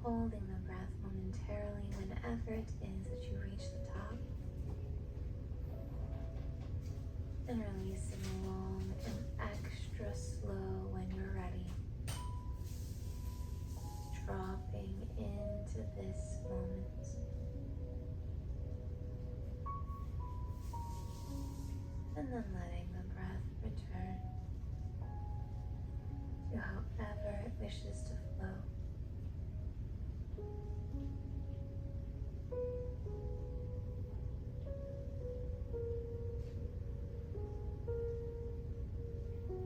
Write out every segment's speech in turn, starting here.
holding the breath momentarily whenever it is that you reach the top, and releasing long and extra slow when you're ready, dropping into this moment. And then letting the breath return to however it wishes to flow.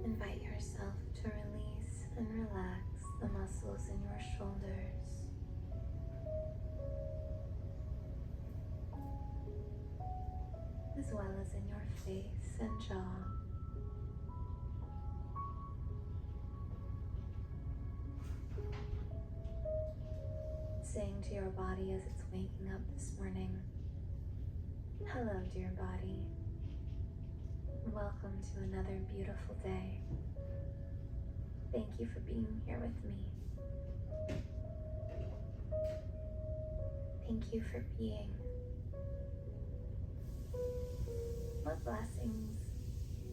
Invite yourself to release and relax the muscles in your shoulders, as well as in your face and jaw. Saying to your body as it's waking up this morning, hello, dear body. Welcome to another beautiful day. Thank you for being here with me. Thank you for being. What blessings,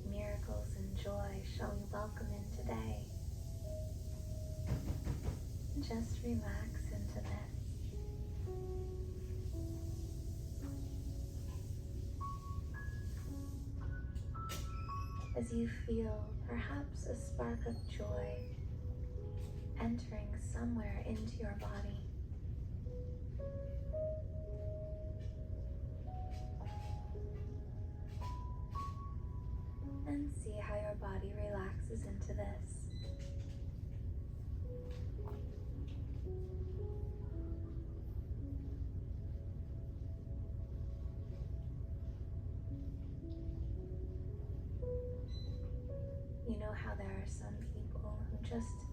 miracles, and joy shall we welcome in today? Just relax into this. As you feel perhaps a spark of joy entering somewhere into your body. And see how your body relaxes into this. You know how there are some people who just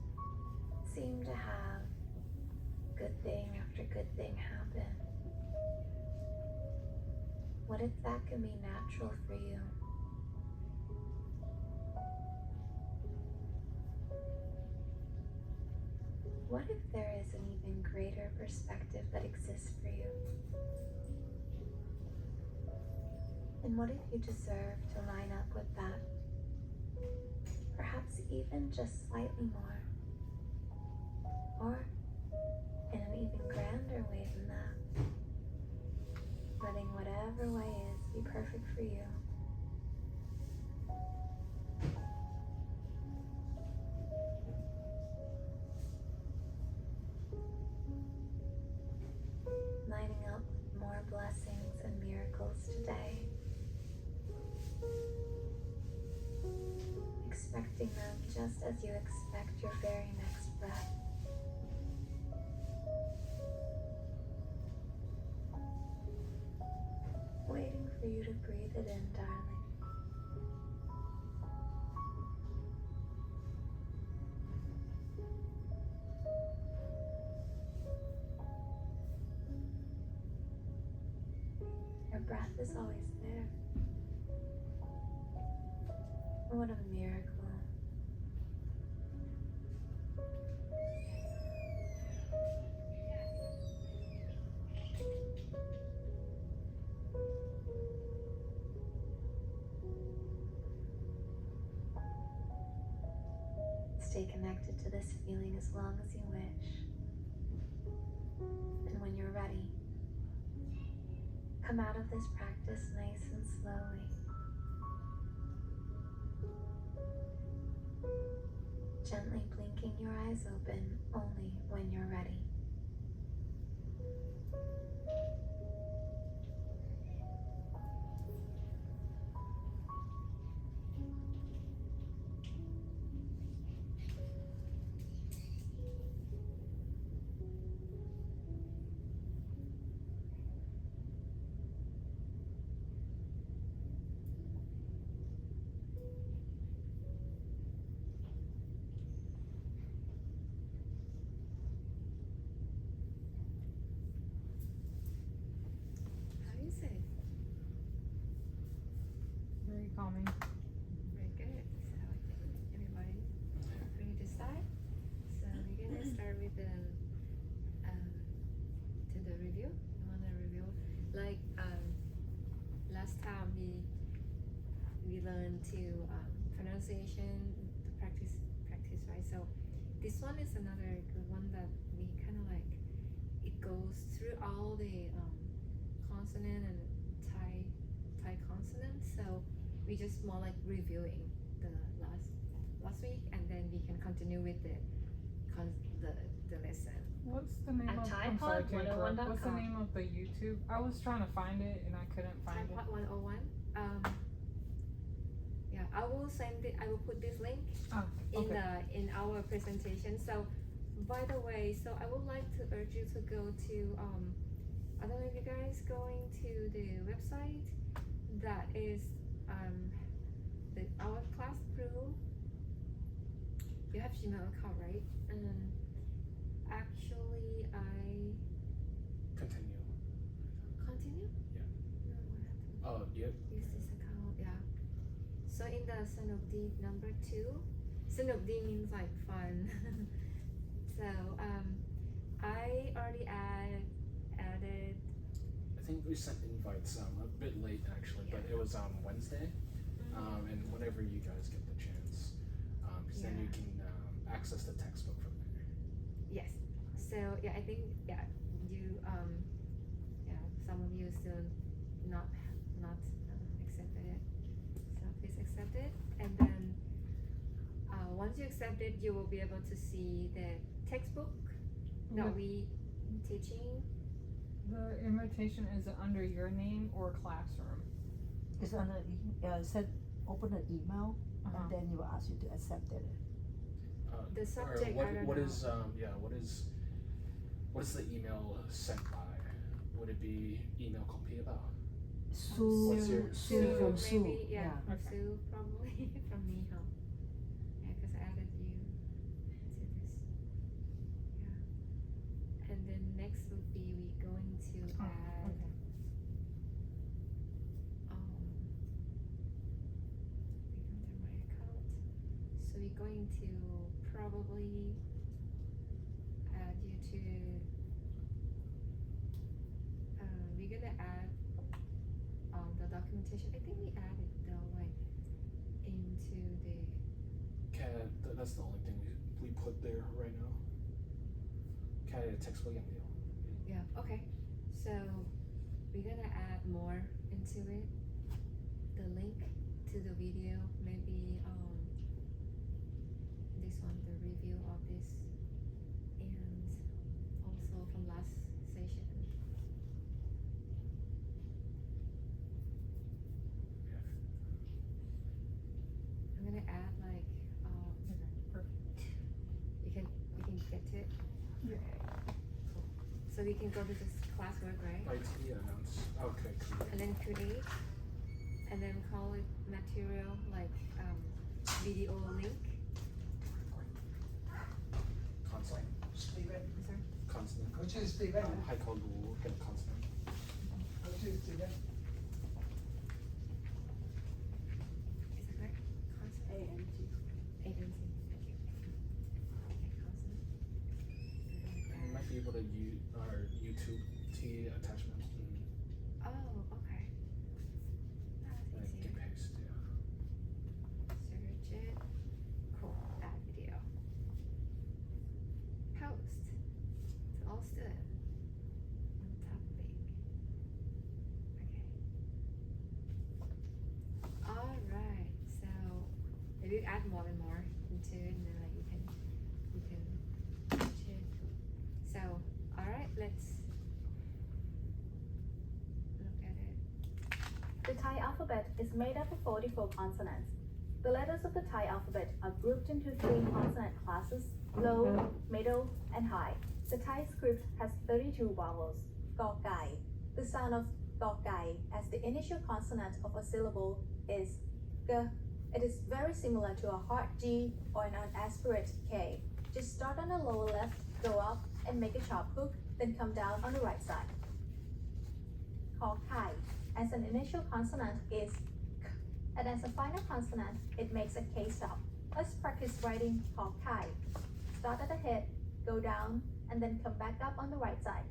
seem to have good thing after good thing happen. What if that can be natural for you? What if there is an even greater perspective that exists for you? And what if you deserve to line up with that? Perhaps even just slightly more. Or in an even grander way than that. Letting whatever way is be perfect for you. Lining up with more blessings and miracles today. Expecting them just as you expect your very next breath. Waiting for you to breathe it in, darling. Your breath is always there. What a miracle. Stay connected to this feeling as long as you wish. And when you're ready, come out of this practice nice and slowly. Gently blinking your eyes open only when you're ready. Very calming. Very good. So I think everybody's ready to start. So we're gonna start with the pronunciation, the practice, right? So this one is another good one that we kind of like. It goes through all the consonant and Thai consonants. So we just more like reviewing the last week, and then we can continue with the lesson. What's the name At of? Thai I'm sorry Pod to interrupt. What's the 101.com. name of the YouTube? I was trying to find it and I couldn't find it. Part 101. Yeah, I will send it. I will put this link Ah, okay. in our presentation. So, by the way, so I would like to urge you to go to I don't know if you guys going to the website that is our class crew. You have Gmail account, right? And actually, I Continue. continue. Yeah. No, what happened? Oh, yep. Use this account, yeah. So in the Sanubdi number 2, Sanubdi means like fun. So I already added. I think we sent invites a bit late actually, but it was on Wednesday. And whenever you guys get the chance, because then you can access the textbook from there. Yes. So yeah, I think you some of you still not accepted it. So please accept it, and then once you accept it, you will be able to see the textbook that With we teaching. the invitation, is it under your name or classroom? It's on the, said, open an email, Uh-huh. and then you will ask you to accept it. The Or subject, what, I don't what know. is what is the email sent by? Would it be email copy about? Sue, What's your- Sue from Sue, maybe, yeah, Okay. Sue probably from me, huh? Yeah, because I added you to this. Yeah. And then next would be we going to Oh, add okay. we enter my account. So we're going to probably add you to we're gonna add the documentation. I think we added though, like into the CAD, that's the only thing we put there right now. CAD textbook and deal. yeah, okay. So we're gonna add more into it. The link to the video, maybe this one, the review of this, and also from last session. I'm gonna add like Okay, perfect. you can get to it. Yeah. So we can go to this classwork, right? IT announce. Okay, cool. And then create, and then call it material like video link. Consonant. Steven, Sorry. Consonant. เขาชื่อสตีเวนนะ ให้เขารู้เป็น consonant. เขาชื่อสตีเวน Is that correct? Consonant. ANT. Agency. Thank you. Okay, consonant. You might be able to use our YouTube T attachment Oh, okay. That's and easier. get paste. Yeah. Search it. Cool. Add video. Post to all students on topic. Okay. All right. So maybe add more and more into it, and then like you can watch it. So all right, let's look at it. The Thai alphabet is made up of 44 consonants. The letters of the Thai alphabet are grouped into 3 consonant classes: low, middle, and high. The Thai script has 32 vowels. Gao Gai. The sound of Gao Gai as the initial consonant of a syllable is G. It is very similar to a hard G or an unaspirate K. Just start on the lower left, go up, and make a sharp hook, then come down on the right side. Kho Kai, as an initial consonant is K, and as a final consonant, it makes a K stop. Let's practice writing Kho Kai. Start at the head, go down, and then come back up on the right side.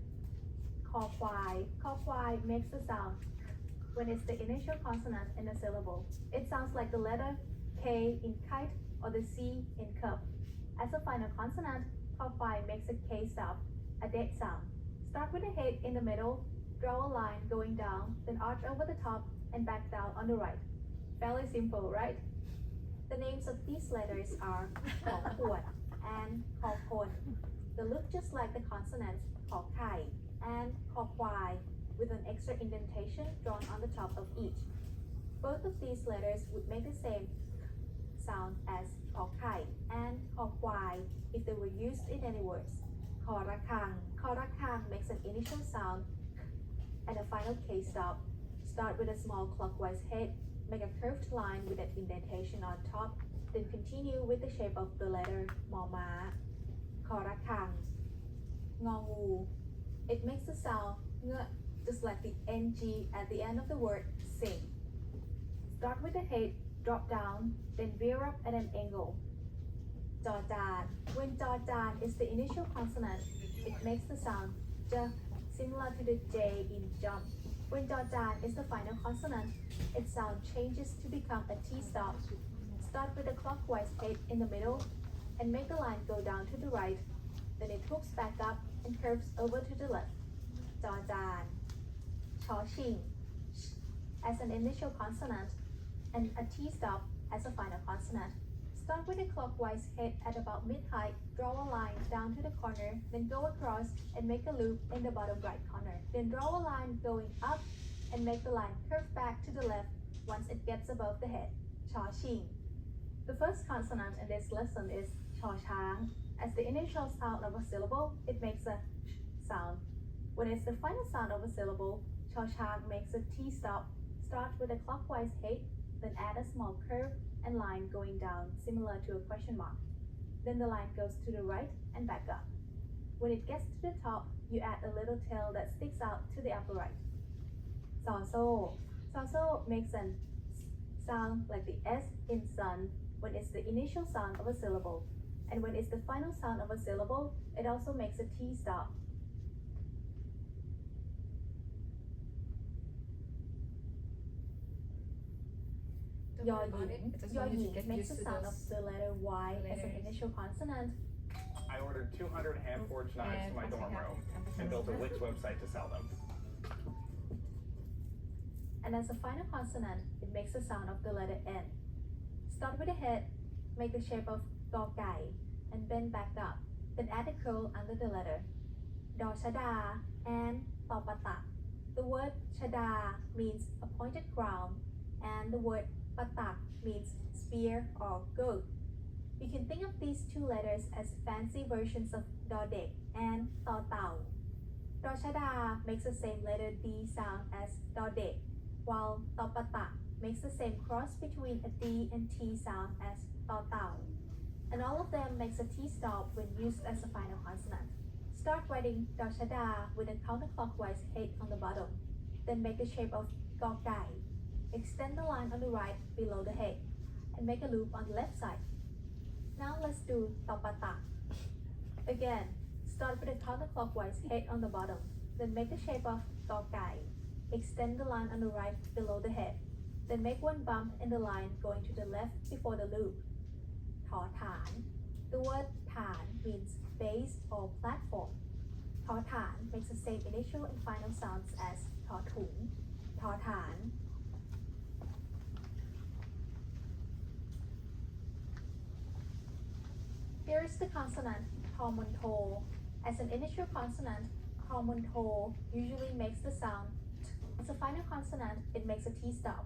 Kho Kwai. Kho Kwai makes the sound K when it's the initial consonant in a syllable. It sounds like the letter K K in kite or the C in cup. As a final consonant, kho kwai makes a K stop, a dead sound. Start with the head in the middle, draw a line going down, then arch over the top and back down on the right. Fairly simple, right? The names of these letters are Khor Khwat and Khor Khon. They look just like the consonants Khor Khai and Khor Kwai with an extra indentation drawn on the top of each. Both of these letters would make the same sound as Khor Khai and Khor Kwai if they were used in any words. Khor Rakhang. Khor Rakhang makes an initial sound and a final K stop. Start with a small clockwise head, make a curved line with an indentation on top, then continue with the shape of the letter Ma Ma. Khor Rakhang. Ngo Ngu. It makes the sound ng, just like the ng at the end of the word sing. Start with the head, drop down, then veer up at an angle. Jordan. When Jordan is the initial consonant, it makes the sound j, similar to the J in jump. When Jordan is the final consonant, its sound changes to become a T stop. Start with a clockwise head in the middle and make the line go down to the right. Then it hooks back up and curves over to the left. Jordan. Chawshing. As an initial consonant and a T stop as a final consonant. Start with a clockwise head at about mid-height, draw a line down to the corner, then go across and make a loop in the bottom right corner. Then draw a line going up and make the line curve back to the left once it gets above the head. Chawshing. The first consonant in this lesson is Chawshang. As the initial sound of a syllable, it makes a sh sound. When it's the final sound of a syllable, Chawshang makes a T stop. Start with a clockwise head, then add a small curve and line going down, similar to a question mark. Then the line goes to the right and back up. When it gets to the top, you add a little tail that sticks out to the upper right. Saso. Saso makes a sound like the S in sun when it's the initial sound of a syllable. And when it's the final sound of a syllable, it also makes a T stop. Yaw Yin. Yaw Yin makes the sound of the letter Y as an initial consonant. I ordered 200 hand-forged knives for my dorm room and built a Wix website to sell them. And as a final consonant, it makes the sound of the letter N. Start with the head, make the shape of Gor Gai, and bend back up. Then add a curl under the letter. Dor Shada and Topata. The word Shada means a pointed crown, and the word Patak means spear or goat. You can think of these two letters as fancy versions of Dodek and Totau. Dor Shada makes the same letter D sound as Dodek, while Topata makes the same cross between a D and T sound as Totau. And all of them makes a T stop when used as a final consonant. Start writing Dor Shada with a counterclockwise head on the bottom. Then make the shape of Gor Gai. Extend the line on the right below the head and make a loop on the left side. Now let's do Topata. Again, start with a counterclockwise head on the bottom. Then make the shape of Gor Gai. Extend the line on the right below the head. Then make one bump in the line going to the left before the loop. Tho Tan. The word Tan means base or platform. Tho Tan makes the same initial and final sounds as Tho Thung. Tho Tan. Here is the consonant Tho Mun Tho. As an initial consonant, Tho Mun Tho usually makes the sound T. As a final consonant, it makes a T stop.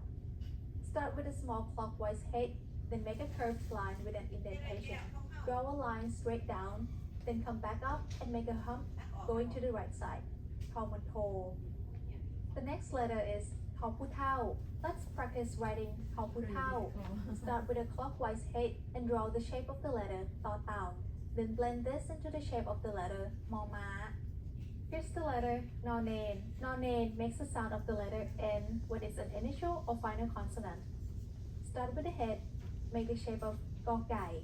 Start with a small clockwise head, then make a curved line with an indentation. Draw a line straight down, then come back up and make a hump going to the right side. Tho Mun Tho. The next letter is Tho Pu Thao. Let's practice writing Tho Pu Thao. Start with a clockwise head and draw the shape of the letter Tho Tao. Then blend this into the shape of the letter Ma Ma. Here's the letter Nonen. Nonen makes the sound of the letter N when it's an initial or final consonant. Start with the head, make the shape of Gor Gai,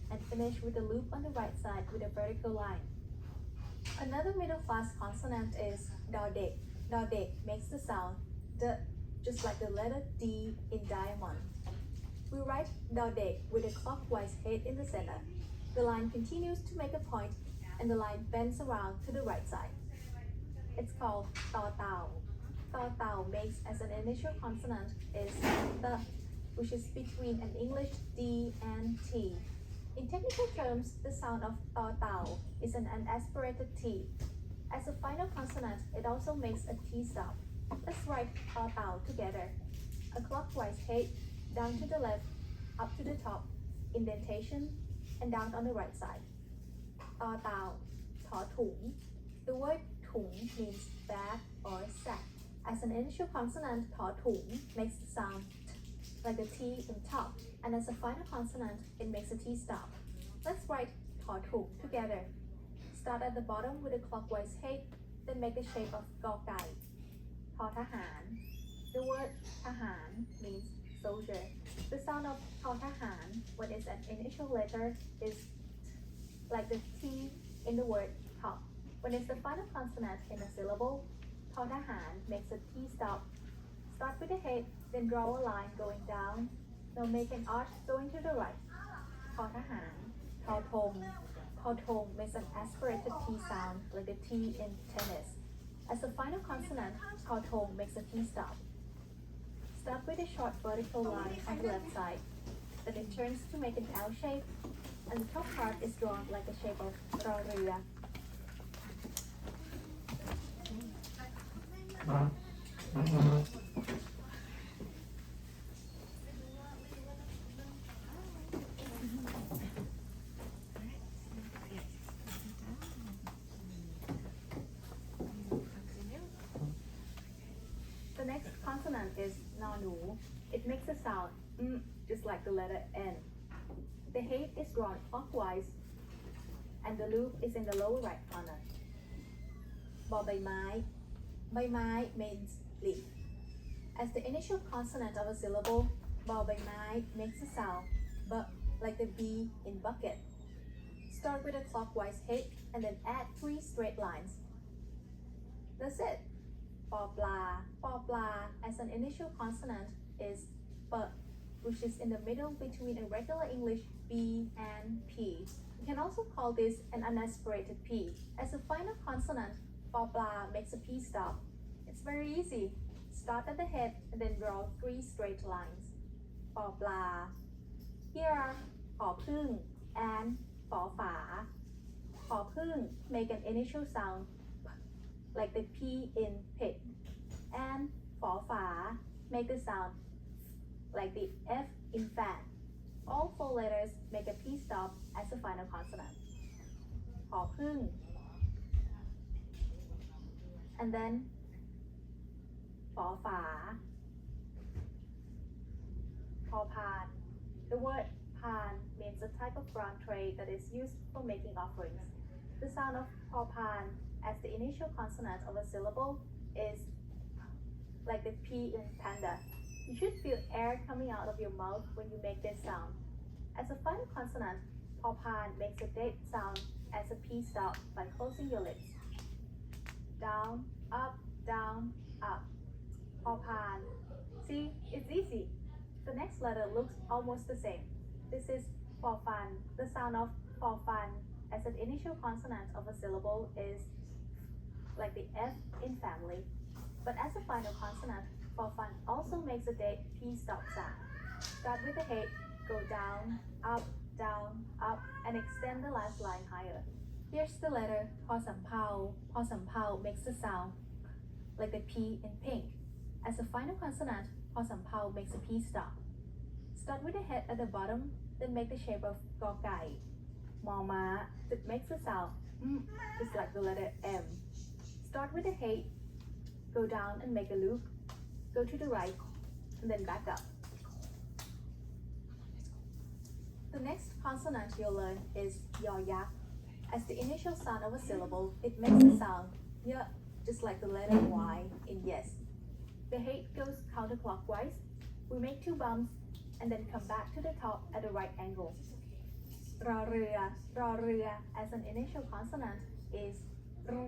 and finish with a loop on the right side with a vertical line. Another middle class consonant is Dodek. Dodek makes the sound D, just like the letter D in diamond. We write dodek with a clockwise head in the center. The line continues to make a point and the line bends around to the right side. It's called to tau. To tau makes as an initial consonant is the, which is between an English D and T. In technical terms, the sound of to tau is an unaspirated T. As a final consonant, it also makes a T stop. Let's write to tau together. A clockwise head, down to the left, up to the top, indentation, and down on the right side. To tau, to thủng. The word thủng means bag or sack. As an initial consonant, to thủng makes the sound t, like a T in top, and as a final consonant, it makes a T stop. Let's write to thủng together. Start at the bottom with a clockwise head, then make the shape of กอไก่ ทอทหาร The word ทหาร means soldier. The sound of ทอทหาร when it's an initial letter is t, like the T in the word top. When it's the final consonant in a syllable, ทอทหาร makes a T stop. Start with the head, then draw a line going down. Now make an arch going to the right. ทอทหาร ทอธง ทอธง makes an aspirated T sound like the T in tennis. As a final consonant, ทอธง makes a T stop. Start with a short vertical line on the left side. Then it turns to make an L shape, and the top part is drawn like the shape of รอเรือ The next consonant is นอหนู It makes a sound just like the letter N. The head is drawn clockwise, and the loop is in the lower right corner. บอใบไม้ ใบไม้ means leaf. As the initial consonant of a syllable, บอใบไม้ makes a sound, but like the B in bucket. Start with a clockwise head and then add 3 straight lines. That's it. ปอปลา ปอปลา as an initial consonant is p, which is in the middle between a regular English B and P. You can also call this an unaspirated P. As a final consonant, ปอปลา makes a P stop. It's very easy. Start at the head and then draw 3 straight lines. ปอปลา Here are ผอพึ่ง and ฝอฝา ผอพึ่ง make an initial sound like the P in pig, and ฝอฝา make the sound like the F in fan. All 4 letters make a P stop as the final consonant. ผอพึ่ง and then ฝอฝา พอพาน The word พาน means a type of brown tray that is used for making offerings. The sound of พอพาน as the initial consonant of a syllable is like the P in panda. You should feel air coming out of your mouth when you make this sound. As a final consonant, พอพาน makes a dead sound as a P stop by closing your lips. Down, up, down, up. พอพาน See, it's easy. The next letter looks almost the same. This is ฟอฟัน. The sound of ฟอฟัน as an initial consonant of a syllable is like the F in family. But as a final consonant, ฟอฟัน also makes a dead P stop sound. Start with the head, go down, up, and extend the last line higher. Here's the letter พอสำเภา พอสำเภา makes a sound like the P in pink. As a final consonant, พอสำเภา makes a P stop. Start with the head at the bottom, then make the shape of กอไก่ มอม้า that makes a sound just like the letter M. Start with the head, go down and make a loop, go to the right, and then back up. The next consonant you'll learn is ยอยักษ์. As the initial sound of a syllable, it makes a sound y, just like the letter Y in yes. The head goes counterclockwise. We make 2 bumps and then come back to the top at a right angle. รอเรือ รอเรือ as an initial consonant is r,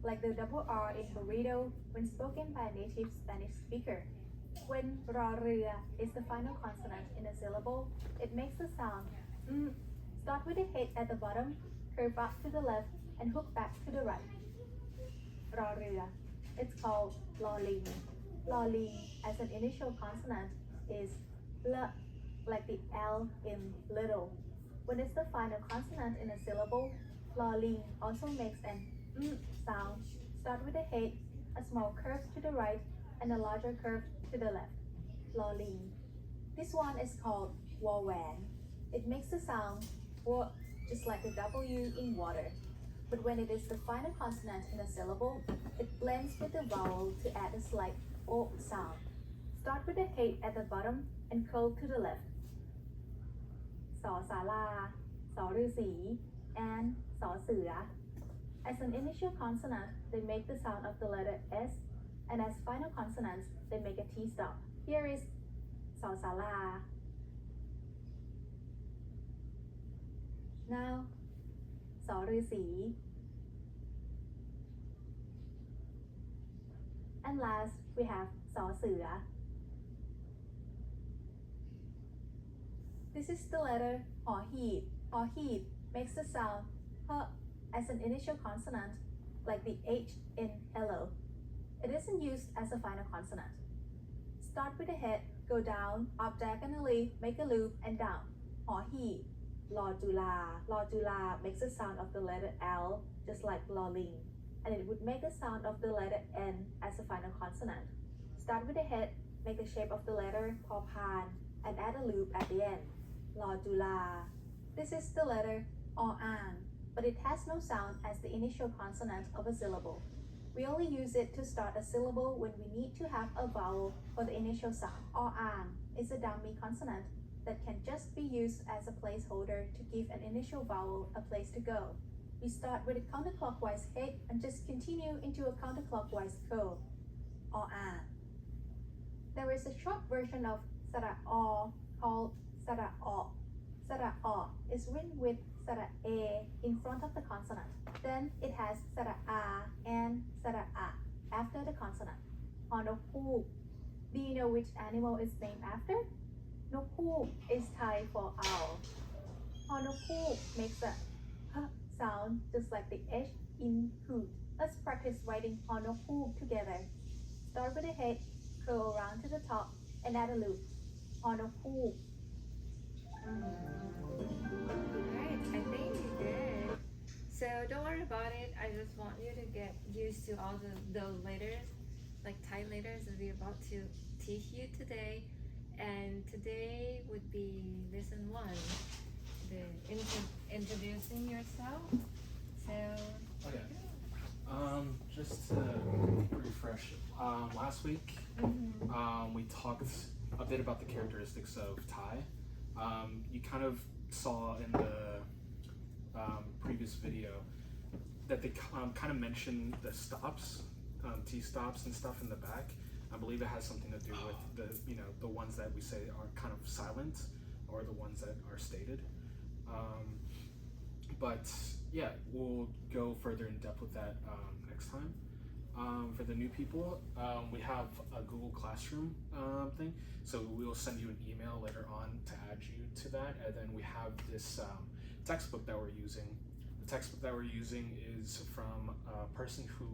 like the double R in burrito when spoken by a native Spanish speaker. When รอเรือ is the final consonant in a syllable, it makes the sound start with the head at the bottom, curve up to the left, and hook back to the right. รอเรือ it's called ลอลิง ลอลิง as an initial consonant is l, like the L in little. When it's the final consonant in a syllable, ลอลิง also makes an sound. Start with the head, a small curve to the right, and a larger curve to the left. ลอลิง This one is called วอแหวน It makes the sound just like the W in water. But when it is the final consonant in a syllable, it blends with the vowel to add a slight O sound. Start with the head at the bottom and curve to the left. สอศาลา สอฤาษี and สอเสือ As an initial consonant, they make the sound of the letter S, and as final consonants, they make a T stop. Here is สอศาลา Now สอฤาษี And last, we have สอเสือ This is the letter หอหีบ หอหีบ makes the sound h as an initial consonant, like the H in hello. It isn't used as a final consonant. Start with the head, go down, up diagonally, make a loop, and down. หอหีบ ลอจุฬา ลอจุฬา makes the sound of the letter L, just like ลอลิง and it would make the sound of the letter N as a final consonant. Start with the head, make the shape of the letter พอพาน and add a loop at the end. ลอจุฬา This is the letter ออ่าง but it has no sound as the initial consonant of a syllable. We only use it to start a syllable when we need to have a vowel for the initial sound. ออ่าง is a dummy consonant that can just be used as a placeholder to give an initial vowel a place to go. We start with a counterclockwise head and just continue into a counterclockwise curve. ออ่าง There is a short version of สระอ called สระออ สระอ is written with สระ a in front of the consonant. Then it has สระ a and สระอะ after the consonant. ฮอนกฮูก Do you know which animal is named after? นกฮูก is Thai for owl. ฮอนกฮูก makes a h sound just like the H in hoot. Let's practice writing ฮอนกฮูก together. Start with the head, curl around to the top, and add a loop. ฮอนกฮูก Alright, I think you're good. So don't worry about it. I just want you to get used to all those letters, like Thai letters that we're about to teach you today. And today would be lesson 1, the introducing yourself. So Okay. Just to refresh, last week we talked a bit about the characteristics of Thai. You kind of saw in the previous video that they kind of mentioned the stops, T stops and stuff in the back. I believe it has something to do with the ones that we say are kind of silent or the ones that are stated. But yeah, we'll go further in depth with that next time. For the new people, we have a Google Classroom thing, so we'll send you an email later on to add you to that. And then we have this textbook that we're using. The textbook that we're using is from a person who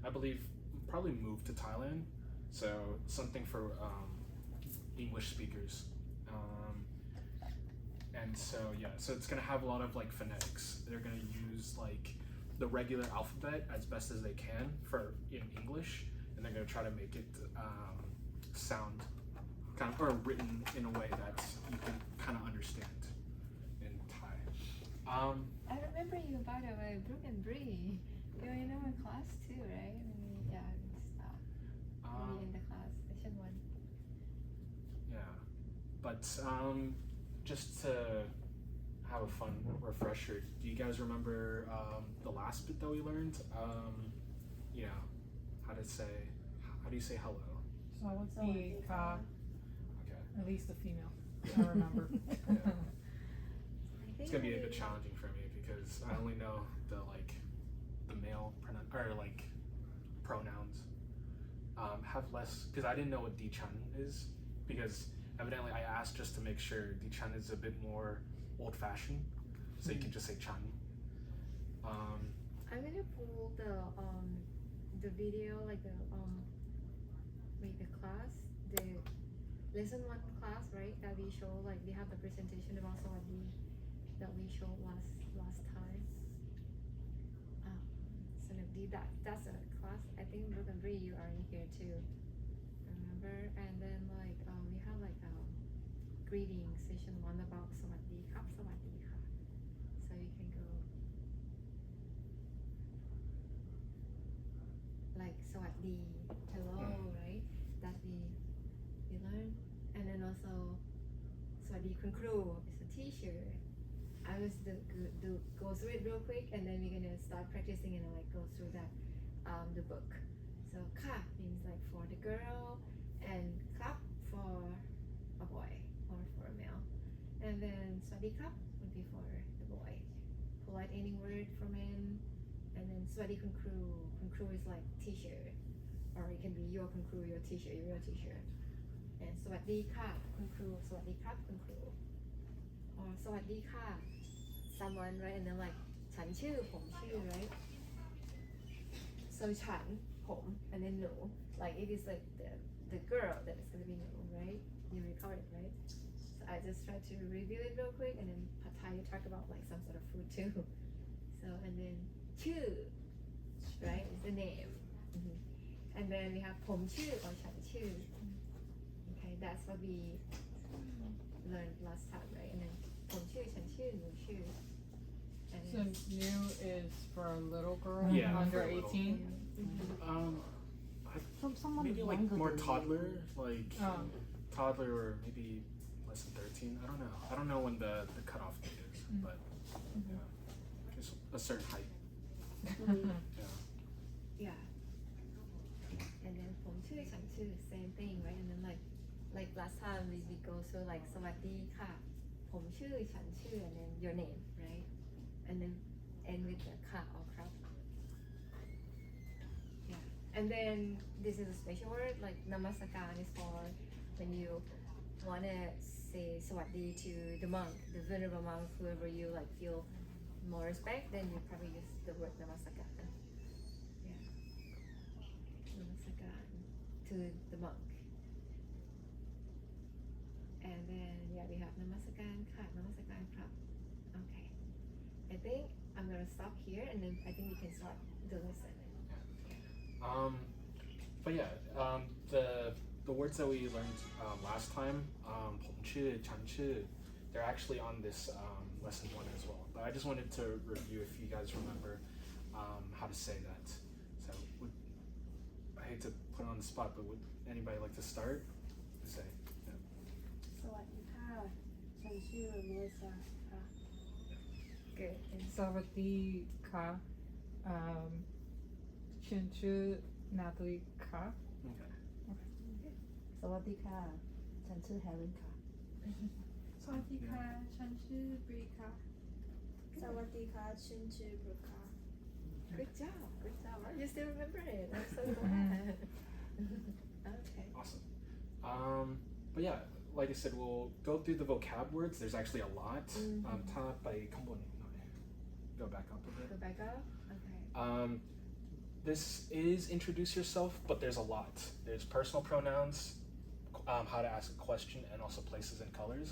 I believe probably moved to Thailand, so something for English speakers. And so yeah, so it's gonna have a lot of like phonetics. They're gonna use like the regular alphabet as best as they can for in English, and they're gonna try to make it sound kind of or written in a way that you can kind of understand in Thai. I remember you, by the way, Brooke and Bree. You're in our class too, right? Yeah, stuff. Maybe in the class, session 1. Yeah, but just to have a fun refresher, do you guys remember the last bit that we learned? How do you say hello? So I would be ka, Okay. at least the female. I remember. It's gonna be a bit challenging for me because I only know the male pronouns. have less, because I didn't know what Dichan is, because evidently I asked just to make sure Dichan is a bit more old-fashioned, so you can just say Chan. I'm gonna pull the video, like the class, the lesson 1 class, right? That we show, like we have the presentation about Sawadee that we showed last time. So that's a class. I think Brooke and Bree, you are in here too. Remember? And then like we have like greeting session 1 about Sawadee Kap, Sawadee Ka. So you can go like Sawadee, hello, right? That we learn. And then also Sawadee Kun Kru is a teacher. I was go through it real quick, and then we're gonna start practicing and like go through that the book. So Ka means like for the girl, and Kap for a boy or for a male. And then Swadee Kap would be for the boy. Polite any word for men. And then Swadee Kun Kru. Kun Kru is like teacher, or it can be your Kun Kru, your teacher, your real teacher. And Swadee Ka Kun Kru, Swadee Kap Kun Kru. Or Swadee Ka, someone, right? And then like Chan Chư, Pom Chư, right? So Chan, Pom, and then No. Like it is like the girl that is gonna be No, right? You record it, right? So I just try to review it real quick, and then Pad Thai you talk about like some sort of food too. So and then Chư, right? Is the name. And then we have Pom Chư or Chan Chư. Okay, that's what we learned last time, right? And then Pom Chư, Chan Chư, Nu Chư. And So new is for a little girl Yeah, under for a little. 18. Someone Maybe like younger more than me. toddler, like Oh. toddler or maybe less than 13. I don't know. I don't know when the cutoff date is, but yeah, just a certain height. Yeah. yeah. And then Pom Chư, Chan Chư, same thing, right? And then like last time we go through like Sawadee Ka, Pom Chư, Chan Chư, and then your name, right? And then end with the Ka or Krap. Yeah. And then this is a special word, like Namaskaran is for when you wanna say Sawadee to the monk, the venerable monk, whoever you like feel more respect, then you probably use the word Namaskaran. Yeah. Namaskaran to the monk. And then yeah, we have Namaskaran Ka, Namaskaran Krap. Okay. I think I'm gonna stop here, and then I think we can start the lesson. But yeah, the words that we learned last time, Pom Chư, Chan Chư, they're actually on this lesson 1 as well. But I just wanted to review if you guys remember how to say that. So I hate to put it on the spot, but would anybody like to start? Say. Yeah. สวัสดีค่ะ ฉันชื่อโมลิซาค่ะ Good. And Sawadee Ka. Chinchu Natalie Ka. Okay. สวัสดีค่ะ ฉันชื่อแฮรินค่ะ สวัสดีค่ะ ฉันชื่อบรีค่ะ สวัสดีค่ะ ฉันชื่อบรูค่ะ good job, good job. You still remember it. I'm so glad. Okay. Awesome. But yeah, like I said, we'll go through the vocab words. There's actually a lot. Ta by Kambon. Go back up a Go bit. back up. Okay. This is introduce yourself, but there's a lot. There's personal pronouns, how to ask a question, and also places and colors.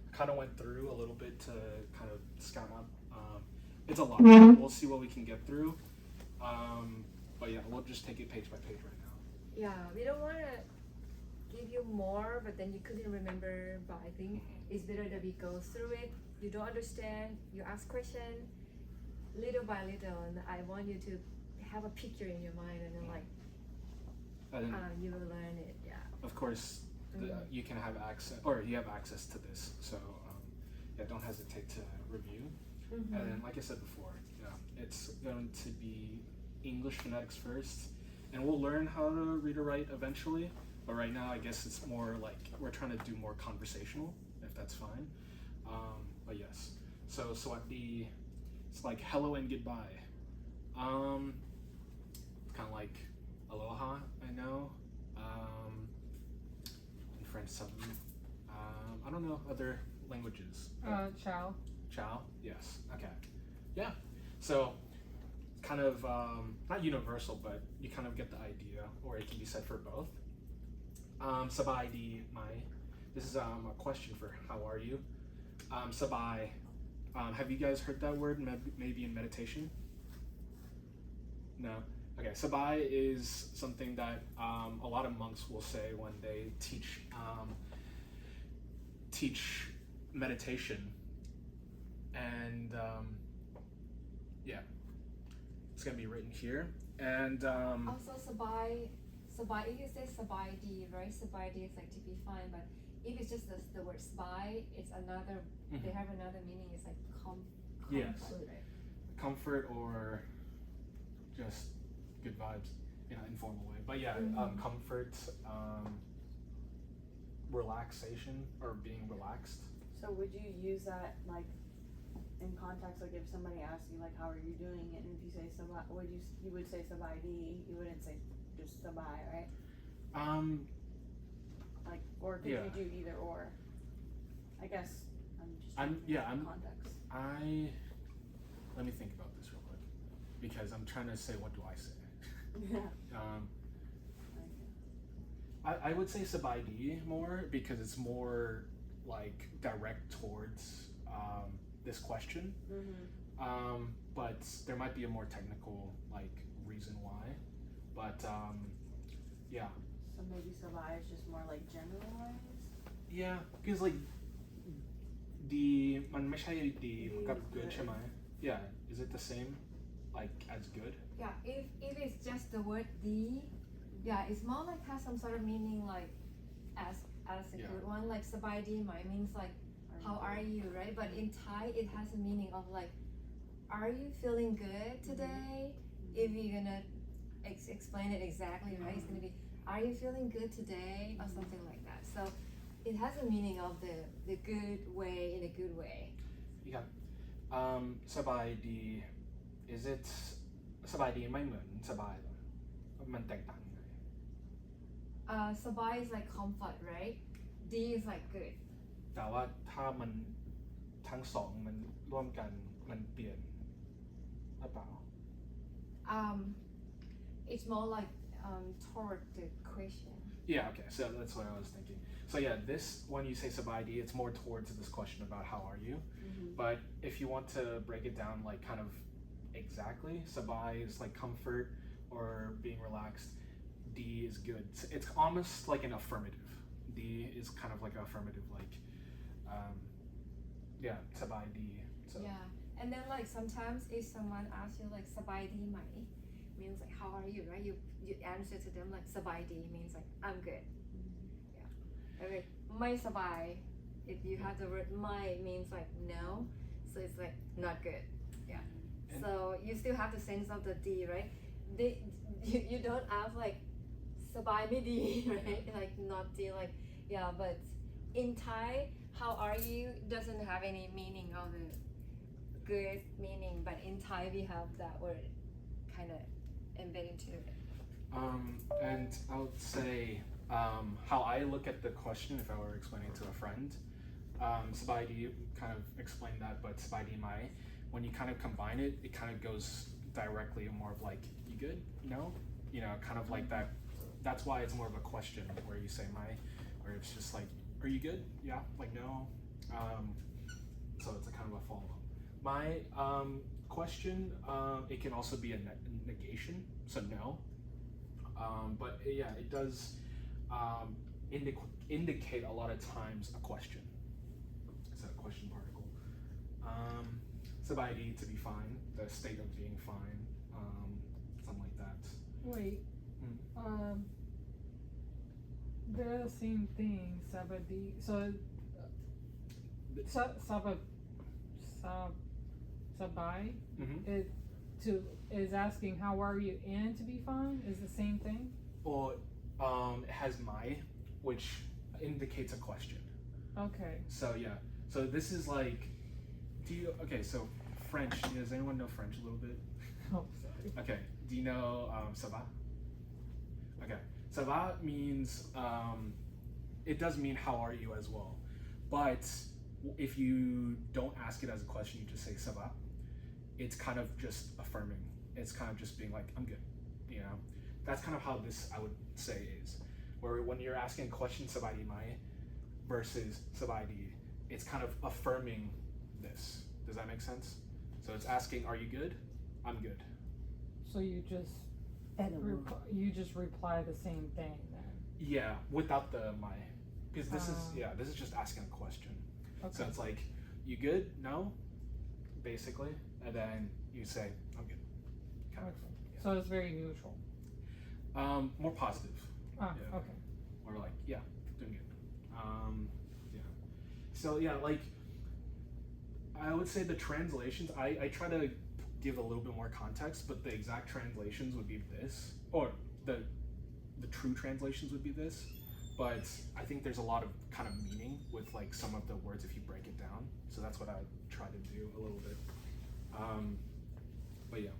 I kind of went through a little bit to kind of scout out. It's a lot. We'll see what we can get through. But yeah, we'll just take it page by page right now. Yeah, we don't want to give you more, but then you couldn't remember. But I think it's better that we go through it. You don't understand, you ask question, little by little, and I want you to have a picture in your mind, and then like And then, you will learn it. Yeah. of course, you can have access, or you have access to this. So yeah, don't hesitate to review. And then, like I said before, yeah, it's going to be English phonetics first, and we'll learn how to read or write eventually. But right now, I guess it's more like we're trying to do more conversational, if that's fine. But yes, so Sawadi, it's like hello and goodbye. Kind of like aloha, I know. other languages? Ciao. Ciao? Yes. Okay. Yeah. So, kind of, not universal, but you kind of get the idea, or it can be said for both. Sabai di mai. This is a question for how are you? Sabai. Have you guys heard that word maybe in meditation? No? Okay, Sabai is something that a lot of monks will say when they teach meditation. And yeah, it's gonna be written here. And Also, sabai, if you say sabai di, right? Sabai di is like to be fine, but if it's just the word sabai, it's another. Mhm. They have another meaning. It's like Yes. comfort, right? comfort or just good vibes in an informal way. But yeah, comfort, relaxation or being relaxed. So would you use that like in context, like if somebody asks you like how are you doing, and if you say sabai, you would say sabai di, you wouldn't say just sabai, right? Like, or could Yeah. you do either or? I guess I'm in context. Let me think about this real quick because I'm trying to say what do I say. Yeah. I would say sabai di more because it's more like direct towards this question. But there might be a more technical like reason why. But yeah. So maybe sabai is just more like generalized. Yeah, because likeมันไม่ใช่ ดีกับ good ใช่ไหม Yeah, is it the same like as good? Yeah, if it's just the word di, yeah, it's more like has some sort of meaning like as a Yeah. good one. Like sabai di mai means like how are you, right? But in Thai it has a meaning of like, are you feeling good today? If you're gonna explain it exactly, right? It's gonna be, are you feeling good today? Or something like that. So it has a meaning of the good way, in a good way. Yeah. สบายดี is it สบายดีไม่เหมือนสบายหรอมันแตกต่างยังไง Sabai is like comfort, right? D is like good. แต่ว่าถ้ามันทั้งสองมันร่วมกันมันเปลี่ยนหรือเปล่า It's more like toward the question. Yeah, okay, so that's what I was thinking. So yeah, this, when you say sabaidi, it's more towards this question about how are you. But if you want to break it down like kind of exactly, sabai is like comfort or being relaxed. D is good. It's almost like an affirmative. D is kind of like an affirmative, like, yeah, sabaidi. So. Yeah, and then like sometimes if someone asks you like sabai di mai, means like how are you, right? You answer to them like sabai di means like I'm good. Yeah. Okay, mai sabai, if you have the word mai means like no, so it's like not good. Yeah. And- So you still have the sense of the di, right? You don't ask like sabai mi di, right? Like not di, like yeah. But in Thai, how are you doesn't have any meaning of the good meaning, but in Thai we have that word kind of embedded into it. And I would say how I look at the question if I were explaining to a friend. Sabaidi kind of explained that, but sabaidi mai, when you kind of combine it, it kind of goes directly more of like, you good? No? You know, kind of like that. That's why it's more of a question where you say mai, or it's just like, are you good? Yeah, like no. So it's a kind of a follow-up. My question, it can also be a negation, so no. But yeah, it does indicate a lot of times a question. It's a question particle. Sabaidi, to be fine, the state of being fine, something like that. Wait. They're the same thing, sabadi. So, sabai is asking how are you and to be fine is the same thing. Or it has mai, which indicates a question. Okay. So yeah, so this is like, okay, so French, does anyone know French a little bit? Oh, sorry. Okay, do you know ça va? Okay, ça va means, it does mean how are you as well. But if you don't ask it as a question, you just say "ça va," it's kind of just affirming. It's kind of just being like, "I'm good," you know. That's kind of how this, I would say, is. Where when you're asking a question, "ça va di mai," versus "ça va di," it's kind of affirming this. Does that make sense? So it's asking, "Are you good?" "I'm good." So you just reply the same thing then. Yeah, without the "mai," because this is just asking a question. Okay. So it's like, "You good?" "No," basically, and then you say, "I'm good." Kind of. Okay. Yeah. So it's very neutral. More positive. Ah, Yeah. okay. Or like, yeah, doing good. Yeah. So yeah, like I would say the translations, I try to give a little bit more context, but the exact translations would be this, or the true translations would be this. But I think there's a lot of kind of meaning with like some of the words if you break it down. So that's what I try to do a little bit. But yeah.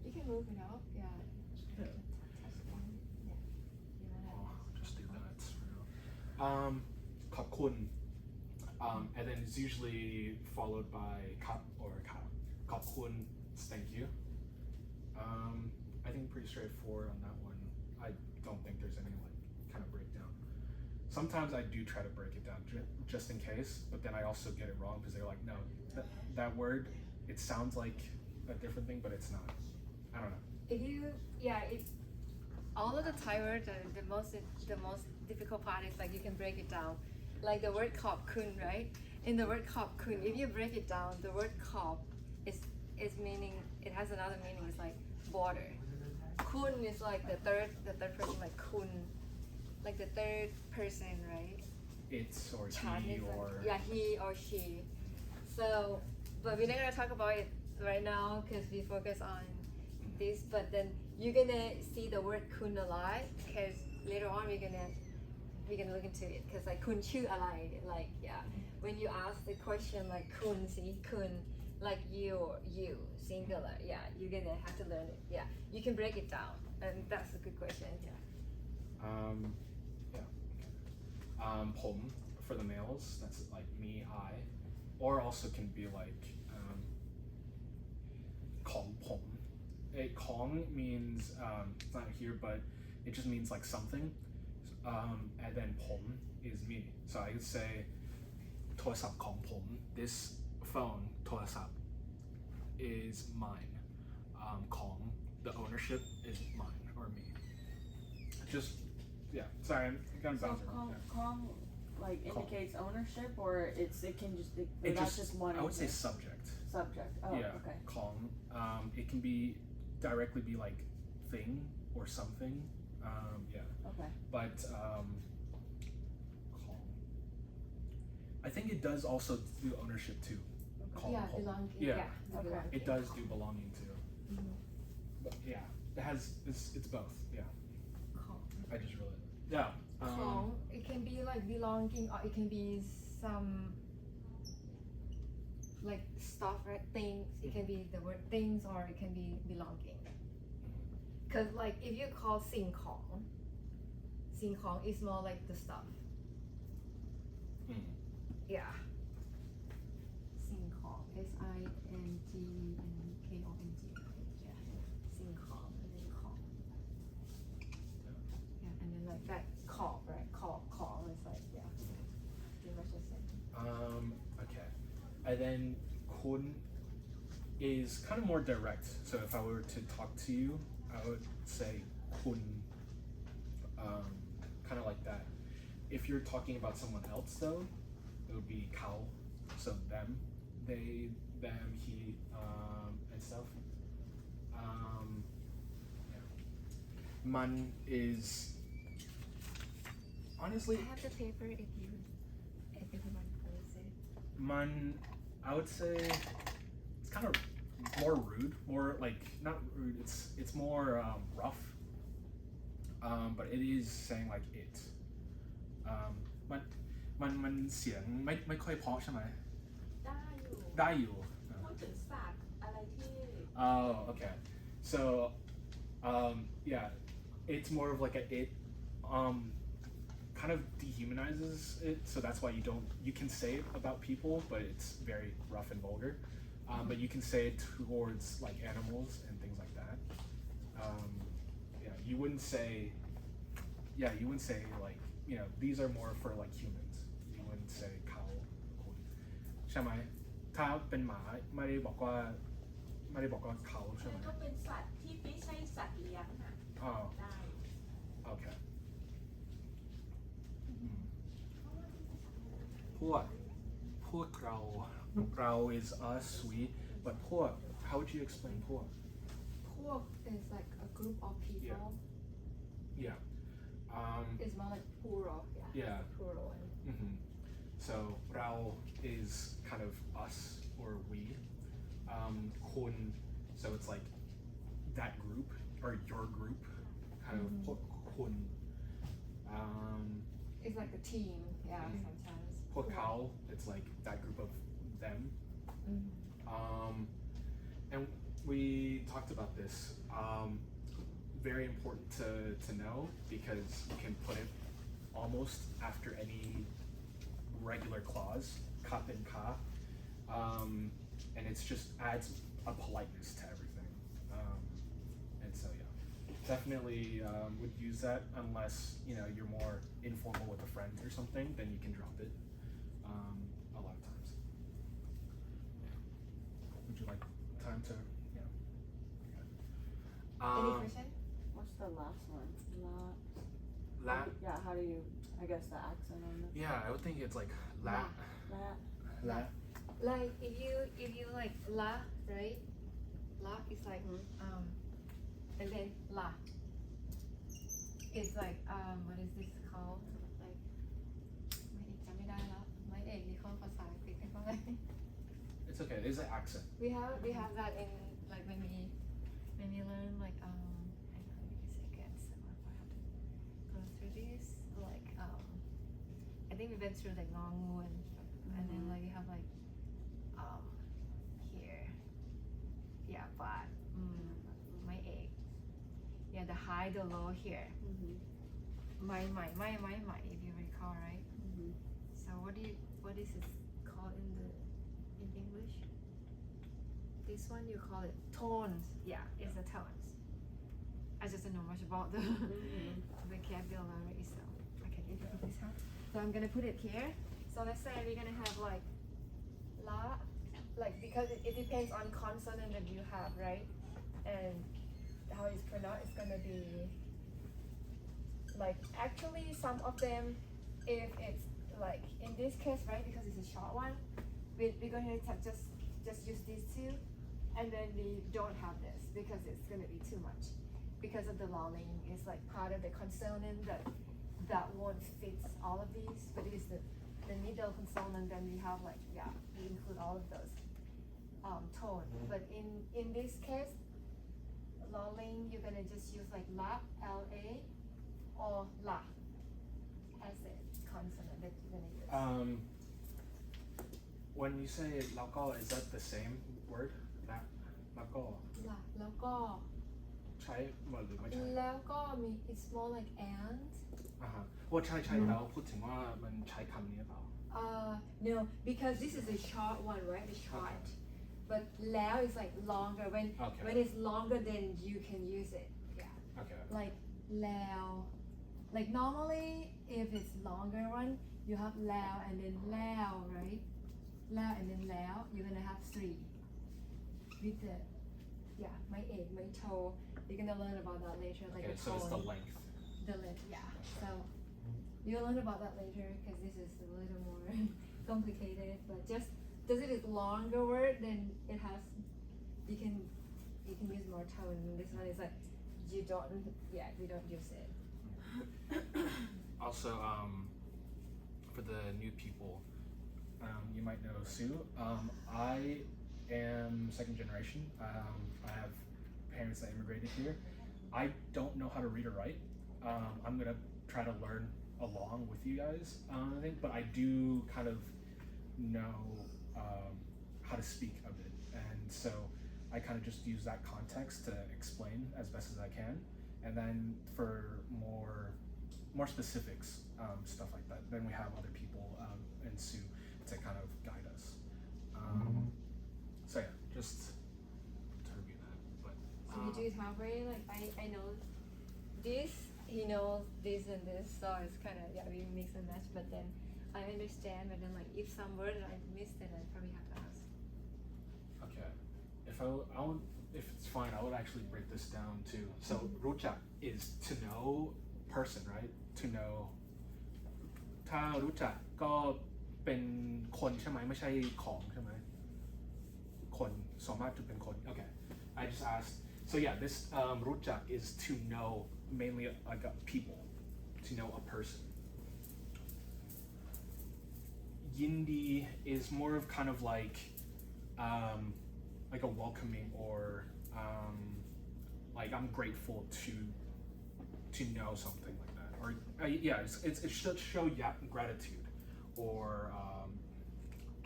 You can move it up, yeah. Yeah. Touch one. Yeah. You wanna I'll just do that for now. ขอบคุณ and then it's usually followed by ครับ or ครับ ขอบคุณ thank you. I think pretty straightforward on that one. I don't think there's any like kind of breakdown. Sometimes I do try to break it down just in case, but then I also get it wrong because they're like, no, that word, it sounds like a different thing, but it's not. I don't know. if all of the Thai words, the most difficult part is like you can break it down. Like the word khop kun, right? In the word khop kun, if you break it down, the word khop is meaning, it has another meaning, it's like border. Kun is like the third person, like kun, like the third person, right? It's or Chan he is or like, yeah, he or she. So, but we're not gonna talk about it right now because we focus on this. But then you're gonna see the word kun a lot because later on we're gonna look into it because like kun chu alai, like yeah, when you ask the question like kun si kun, like you singular, yeah, you're gonna have to learn it. Yeah, you can break it down, and that's a good question. Yeah. Yeah. Pom for the males, that's like me, I, or also can be like kong pom. Kong means it's not here, but it just means like something. And then pom is me. So I could say โทรศัพท์ของผม this phone โทรศัพท์ is mine. Kong, the ownership is mine or me. Just yeah. Sorry, I'm kind of So bouncing around. Yeah. Kong like indicates ownership, or it can just It that's just one. I would say example. subject. Subject. Oh, Yeah. okay. Kong. It can be directly be like thing or something. Yeah. Okay. But Kong. I think it does also do ownership too. Kong, Yeah, Kong. belonging. Yeah. Yeah, Okay. belonging. It does do belonging too. Mhm. But yeah, it's both. Yeah. Kong. I just really yeah. Kong, it can be like belonging, or it can be some like stuff, right? Things. It can be the word things, or it can be belonging. Cause like if you call sing kong is more like the stuff. Mm. Yeah. Sing kong, SINGKONG. Yeah. Sing kong and then kong. Yeah, and then like that call, right? Call is like yeah. Pretty much the same. Okay. And then kun is kind of more direct. So if I were to talk to you, I would say kun, kind of like that. If you're talking about someone else though, it would be kao. So them, they, them, he, and stuff. Yeah. Man is honestly. I have the paper if everyone knows it. Man, I would say it's kind of more rude, more like not rude. It's more rough. But it is saying like it. มันเสียงไม่ค่อยเพราะใช่ไหม ได้อยู่ พูดถึงสัตว์อะไรที่ Oh, okay. So, yeah, it's more of like a it. kind of dehumanizes it, so that's why you can say it about people, but it's very rough and vulgar. But you can say it towards like animals and things like that. Yeah, you wouldn't say like, you know, these are more for like humans. You wouldn't say เขาคุณใช่ไหมถ้าเป็นหมาไม่ได้บอกว่าเขาใช่ไหม ก็เป็นสัตว์ที่ไม่ใช่สัตว์เลี้ยงค่ะ อ๋อ ได้ okay พวกเรา is us we but พวก how would you explain พวก Phuoc is like a group of people. yeah It's more like plural. Yeah. Plural. So เรา is kind of us or we คุณ so it's like that group or your group kind of พวกคุณ It's like a team. Yeah. Mhm. Sometimes. พวกเขา it's like that group of them. And we talked about this. Very important to know because you can put it almost after any regular clause, kap and ka, and it's just adds a politeness to everything. And so yeah, definitely would use that unless you know you're more informal with a friend or something. Then you can drop it. A lot of times. Yeah. Would you like time to? Yeah. Any Okay. question? What's the last one? La. Yeah, how do you, I guess the accent on the, Yeah, I would think it's like la. that? La. Like if you like la, right? La is like and then la. It's like what is this called? Like ไม่จำไม่ได้แล้วไม่เอกนี่ข้อภาษาอังกฤษเป็นอะไร It's okay. There's an accent. We have that in like when we learn like hang on, let me give a second. So if I have to go through this like I think we went through like Ngongu and then like we have like here yeah but my egg yeah the high the low here my if you recall right so what is it called in English this one you call it tones yeah it's the tones I just don't know much about the vocabulary so okay if you put this out so I'm gonna put it here so let's say we're gonna have like la like because it depends on consonant that you have right and how it's pronounced is gonna be like actually some of them if it's like in this case right because it's a short one we're going to just use these two and then we don't have this because it's going to be too much because of the lolling is like part of the consonant that won't fit all of these but it's the middle consonant then we have like yeah we include all of those tone but in this case lolling you're going to just use like la la or la as a consonant that you're going to use When you say lao is that the same word? La. แล้วก็ la แล้วก็ ใช้หรือไม่ใช้ แล้วก็มี it's more like and ว่าใช่แล้วพูดถึงว่ามันใช้คำนี้หรือเปล่า no because this is a short one right it's short but แล้ว is like longer when it's longer then you can use it yeah Okay. like แล้ว like normally if it's longer one you have แล้ว and then แล้ว right แล้ว and then แล้ว you're gonna have three with the yeah my egg my toe you're gonna learn about that later like Okay, the so it's the tone length. the length yeah so you'll learn about that later because this is a little more complicated but just because it is longer word then it has you can use more tone this one is like we don't use it Also, for the new people, you might know Sue. I am second generation. I have parents that immigrated here. I don't know how to read or write. I'm gonna try to learn along with you guys, I think, but I do kind of know how to speak a bit, and so I kind of just use that context to explain as best as I can. And then for more more specifics, stuff like that. Then we have other people and Sue to kind of guide us. So yeah, just to review that. But So you do it halfway, like I know this, he knows this and this, so it's kind of, yeah, we mix and match, but then I understand, but then like if some word I missed, then I probably have to ask. okay, if it's fine, I would actually break this down too. So รู้จัก is to know person, right? To know. ถ้ารู้จักก็เป็นคนใช่ไหมไม่ใช่ของใช่ไหมคนสามารถจะเป็นคน okay I just asked so yeah this รู้จัก is to know mainly like a people to know a person ยินดี is more of kind of like a welcoming or like I'm grateful to know something like that or yeah it should show gratitude or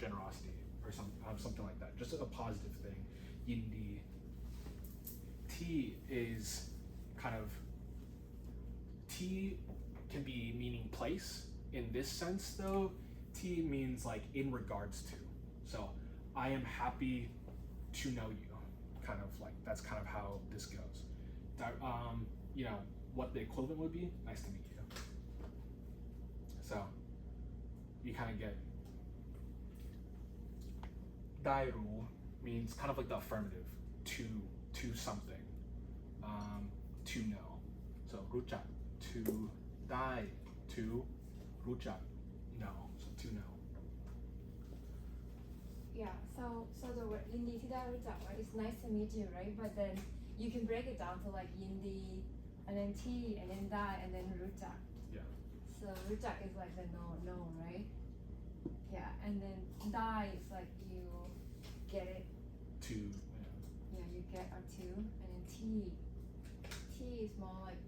generosity or something like that, just a positive thing. Yindi. T is kind of T can be meaning place in this sense though. T means like in regards to. So I am happy to know you. Kind of like that's kind of how this goes. That, you know what the equivalent would be. Nice to meet you. So you kind of get. Dairu means kind of like the affirmative to something, to know. So รู้จัก to dai to รู้จัก know, so to know. Yeah, so the word Yindi ที่ได้รู้จัก right? It's nice to meet you, right? But then you can break it down to like Yindi, and then T, and then Dai, and then รู้จัก. Yeah. So รู้จัก is like the know, right? Yeah, and then Dai is like you get it. To Yeah, you get a two, and then T is more like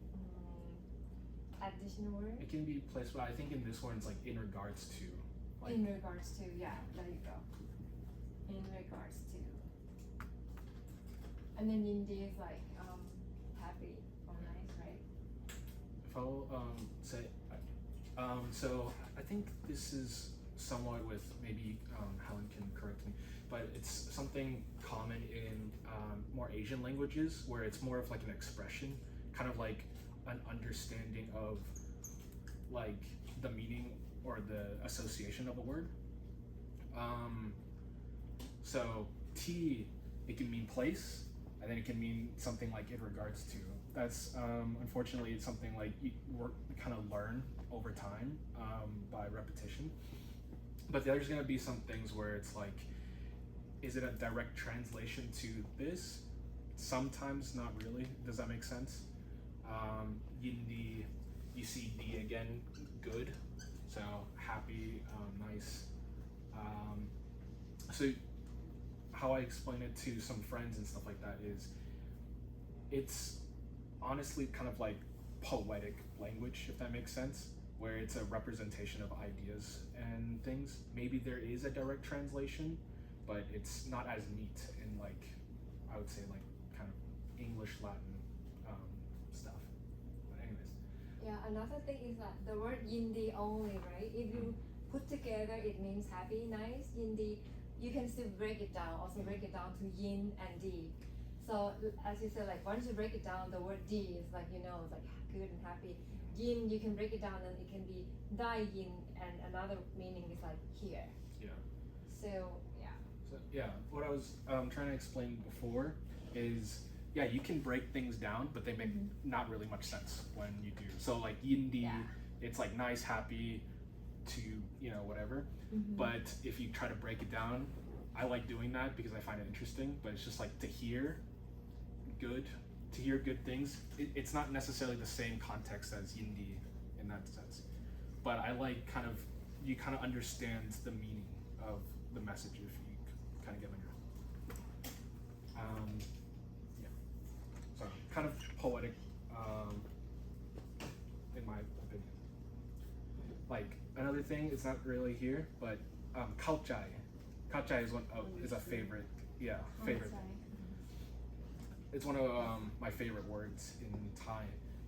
additional word. it can be placed, but I think in this one it's like in regards to. Like, In regards to, yeah, there you go. In regards to. And then Yindi is like happy or nice, right? if I'll say, so I think this is somewhat with maybe Helen can correct me, but it's something common in more Asian languages where it's more of like an expression, kind of like an understanding of like the meaning or the association of a word. So T, it can mean place, and then it can mean something like in regards to. That's unfortunately it's something like you kind of learn over time by repetition. But there's gonna be some things where it's like, is it a direct translation to this? Sometimes not really. Does that make sense? Yindi, you see D again, good. So happy, nice. So how I explain it to some friends and stuff like that is, it's honestly kind of like poetic language, if that makes sense, where it's a representation of ideas and things. Maybe there is a direct translation, but it's not as neat in like, I would say like kind of English, Latin stuff. But anyways. Yeah, another thing is that the word Yindi only, right? If you put together, it means happy, nice. Yindi, you can still break it down, also break it down to yin and di. So as you said, like once you break it down, the word di is like, you know, it's like good and happy. Yin, you can break it down and it can be dai yin, and another meaning is like here. Yeah. So yeah. So yeah, what I was trying to explain before is, yeah, you can break things down, but they make not really much sense when you do. So like yindi, it's like nice, happy, to, you know, whatever. But if you try to break it down, I like doing that because I find it interesting, but it's just like to hear good things. It's not necessarily the same context as yindi in that sense. But I like you kind of understand the meaning of the message if you kind of get my drift. Yeah. So kind of poetic, in my opinion. Like another thing, it's not really here, but Kaochai. Kaochai is is a favorite. Yeah, favorite. It's one of my favorite words in Thai.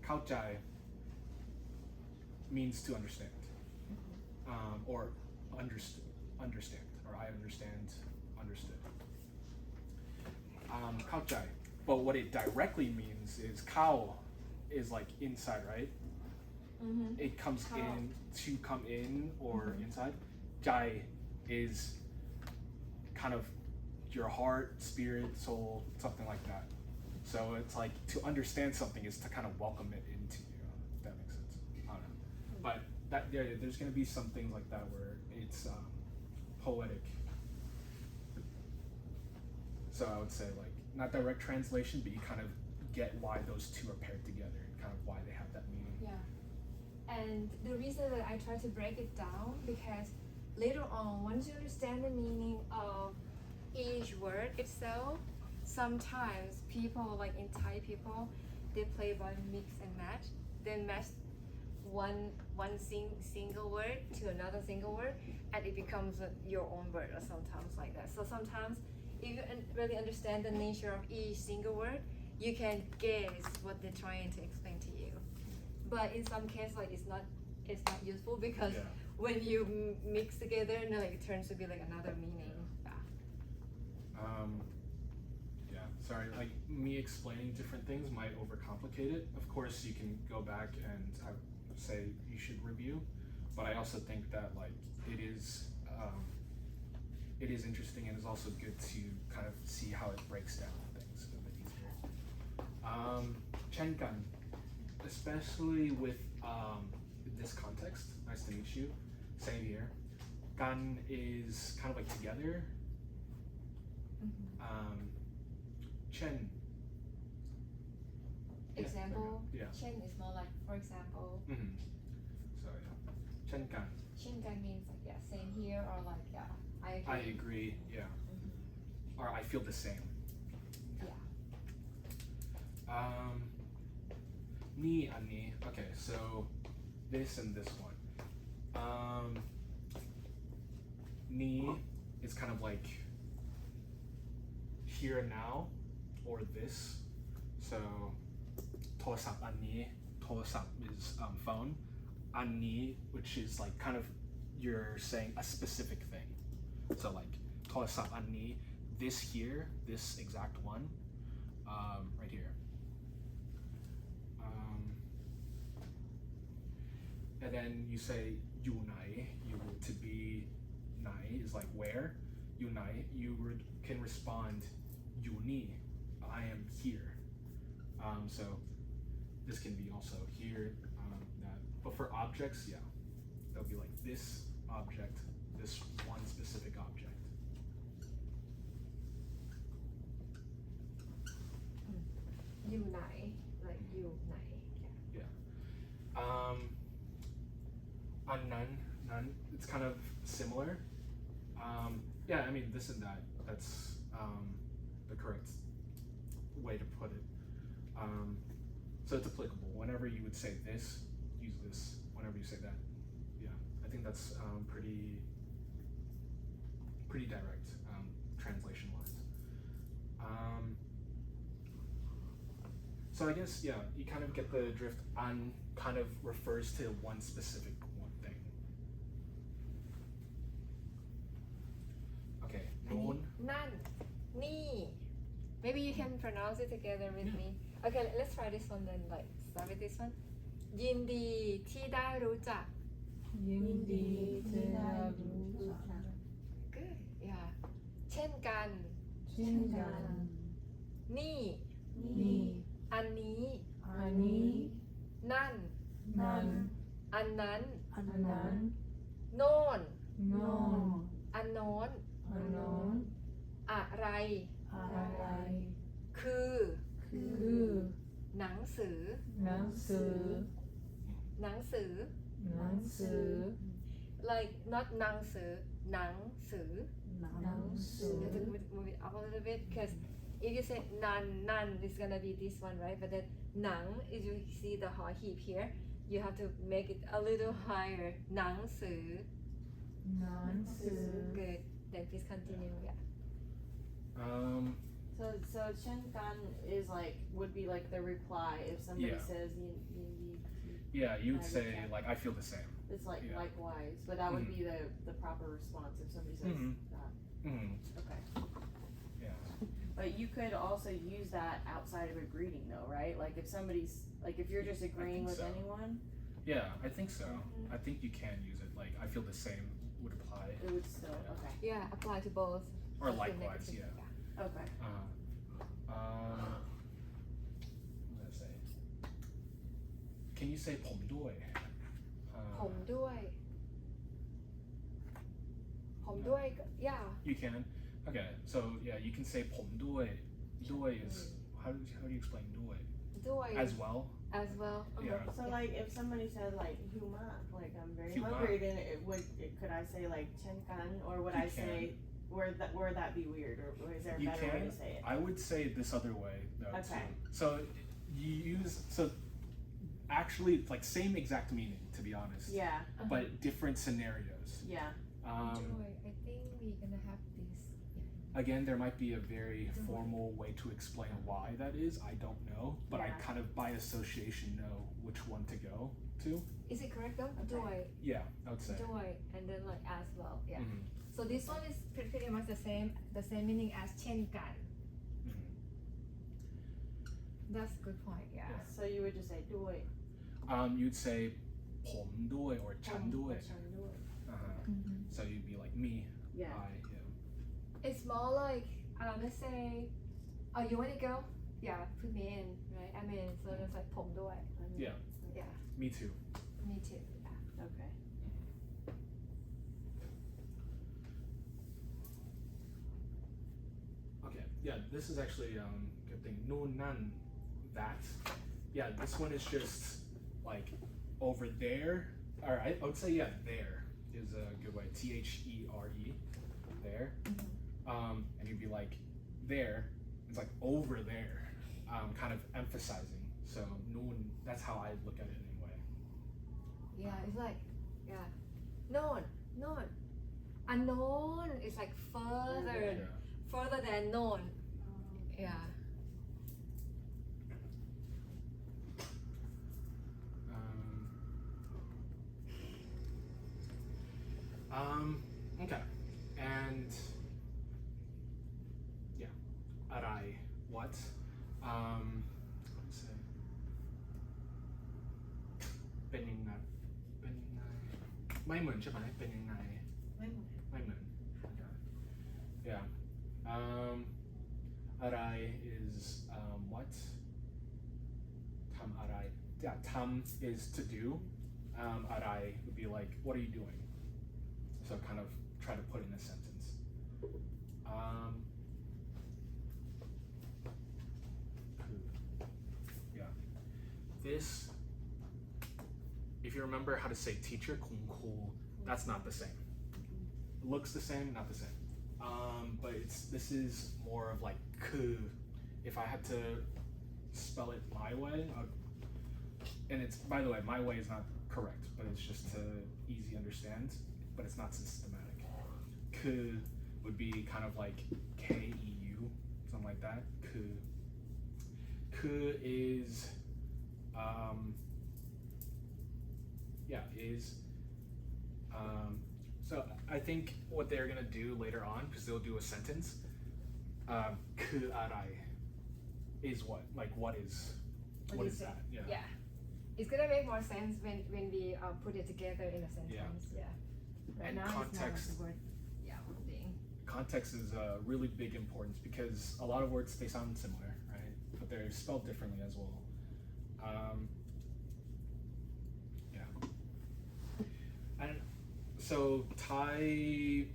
Kaochai. means to understand, or understand, or I understand, understood. เข้าใจ but what it directly means is เข้า is like inside, right? It comes in, to come in or inside. ใจ is kind of your heart, spirit, soul, something like that. So it's like to understand something is to kind of welcome it into you, if that makes sense. I don't know. But that there's going to be some things like that where it's poetic. So I would say like not direct translation, but you kind of get why those two are paired together and kind of why they have that meaning. Yeah. And the reason that I try to break it down because later on, once you understand the meaning of each word itself, sometimes people like in Thai people, they play by mix and match. They match one single word to another single word, and it becomes your own word, or sometimes like that. So sometimes, if you really understand the nature of each single word, you can guess what they're trying to explain to you. But in some cases, like it's not useful because Yeah. when you mix together, and like it turns to be like another meaning. Yeah, sorry, like me explaining different things might overcomplicate it. Of course, you can go back and I would say you should review, but I also think that like it is interesting and it's also good to kind of see how it breaks down things a bit easier. Chenkan, especially with this context, nice to meet you, same here. Gan is kind of like together. Chen. Example. Yeah. Chen is more like, for example. So yeah. Chen kan. Shinkan means like yeah, same here or like yeah, I agree. I agree. Yeah. Or I feel the same. Yeah. Ni ani. Okay, so this and this one. Ni is kind of like here and now, or this. So โทรศัพท์อันนี้ โทรศัพท์ is phone. อันนี้ which is like kind of you're saying a specific thing. So like โทรศัพท์อันนี้ this here, this exact one, right here. And then you say อยู่ไหน you to be ไหน is like where. อยู่ไหน you can respond อยู่นี่ I am here. So this can be also here, that. But for objects, yeah, they'll be like this object, this one specific object. You nai, like you nai. Yeah. Nan, it's kind of similar. Yeah, I mean this and that. That's the correct way to put it. So it's applicable. Whenever you would say this, use this. Whenever you say that, yeah, I think that's pretty direct translation wise. So I guess yeah, you kind of get the drift. An kind of refers to one specific one thing. Okay, noon. Nan, ni. Maybe you can pronounce it together with me. Okay, let's try this one then. Like start with this one. ยินดีที่ได้รู้จัก ยินดีที่ได้รู้จัก Good. Yeah. เช่นกัน เช่นกัน นี่ นี่ อันนี้ อันนี้ นั่น นั่น อันนั้น อันนั้น โน่น โน่น อันโน้น อันโน้น อะไร อะไร คือ คือ หนังสือ หนังสือ หนังสือ หนังสือ like not หนังสือ หนังสือ หนังสือ You have to move it up a little bit because if you say nan is gonna be this one, right? But then nang, if you see the ha heap here, you have to make it a little higher. Nang su. หนังสือ Good. Then please continue. Yeah. So Chenkan is like would be like the reply if somebody Yeah. says Yeah, you would I would say say. like I feel the same. It's like Yeah. likewise, but that would be the proper response if somebody says Mhm. that. Mm, Okay. yeah. But you could also use that outside of a greeting though, right? Like if somebody's like if you're just agreeing think with so. anyone, Yeah, I think so. Mhm. I think you can use it. Like I feel the same would apply. it would still okay. Yeah, apply to both. Or positive, likewise, negative, yeah. Okay. What did I say? Can you say ผมด้วย ผมด้วยผมด้วยก็ yeah You can. Okay, so yeah, you can say ผมด้วย ด้วยis how do you explain ด้วย ด้วย as well? as well. Yeah. So like if somebody said like huma, like I'm very Huma. hungry, then could I say like chenkan or would You I say would that be weird or is there a You better way can. to say it? I would say it this other way though Okay. too. So you use actually it's like same exact meaning to be honest, Yeah. but different scenarios. Yeah. Joy, I think we're gonna have this. Again, there might be a very formal way to explain why that is. I don't know, but I Yeah. kind of by association know which one to go to. Is it correct though? Okay. Joy, Yeah, I would say. joy, and then like as well. Yeah. Mhm, So this one is pretty much the same meaning as เช่นกัน mhm. That's a good point. Yeah. So you would just say doi. You'd say ผมด้วย or ฉันด้วย Uh-huh. So you'd be like me, Yeah. I, yeah. It's more like let's say, oh you wanna go? Yeah, put me in, right? I mean, so it's like ผมด้วย Yeah. Yeah. Me too. Me too. Yeah. Okay. Okay, yeah, this is actually good thing. No, none, that. Yeah, this one is just like over there. Or I would say, yeah, there is a good way. THERE, there. And you'd be like, there. It's like over there, kind of emphasizing. So, noon, that's how I look at it anyway. Yeah, it's like, yeah. Known. Unknown is like further, Yeah. further than known. Yeah. Okay. And yeah. Arai. What? Let's say. เป็นยังไง เป็นยังไง ไม่เหมือนใช่ไหม เป็นยังไง ไม่เหมือน Okay. Yeah. Arai is what? ทำอะไร Yeah, ทำ is to do. Arai would be like, what are you doing? So kind of try to put in a sentence. Yeah. This, if you remember how to say teacher, คุณครู, that's not the same. It looks the same, not the same. But this is more of like คือ. If I had to spell it my way, and it's, by the way, my way is not correct, but it's just to easy understand, but it's not systematic. คือ would be kind of like KEU, something like that. คือ คือ is so I think what they're gonna do later on, because they'll do a sentence, คืออะไร is what, like what is What is that? it? Yeah. It's gonna make more sense when we put it together in a sentence. Yeah. Right And now context. it's more like the word. Yeah, one thing. Context is really big importance because a lot of words, they sound similar, right? But they're spelled differently as well. Yeah. And so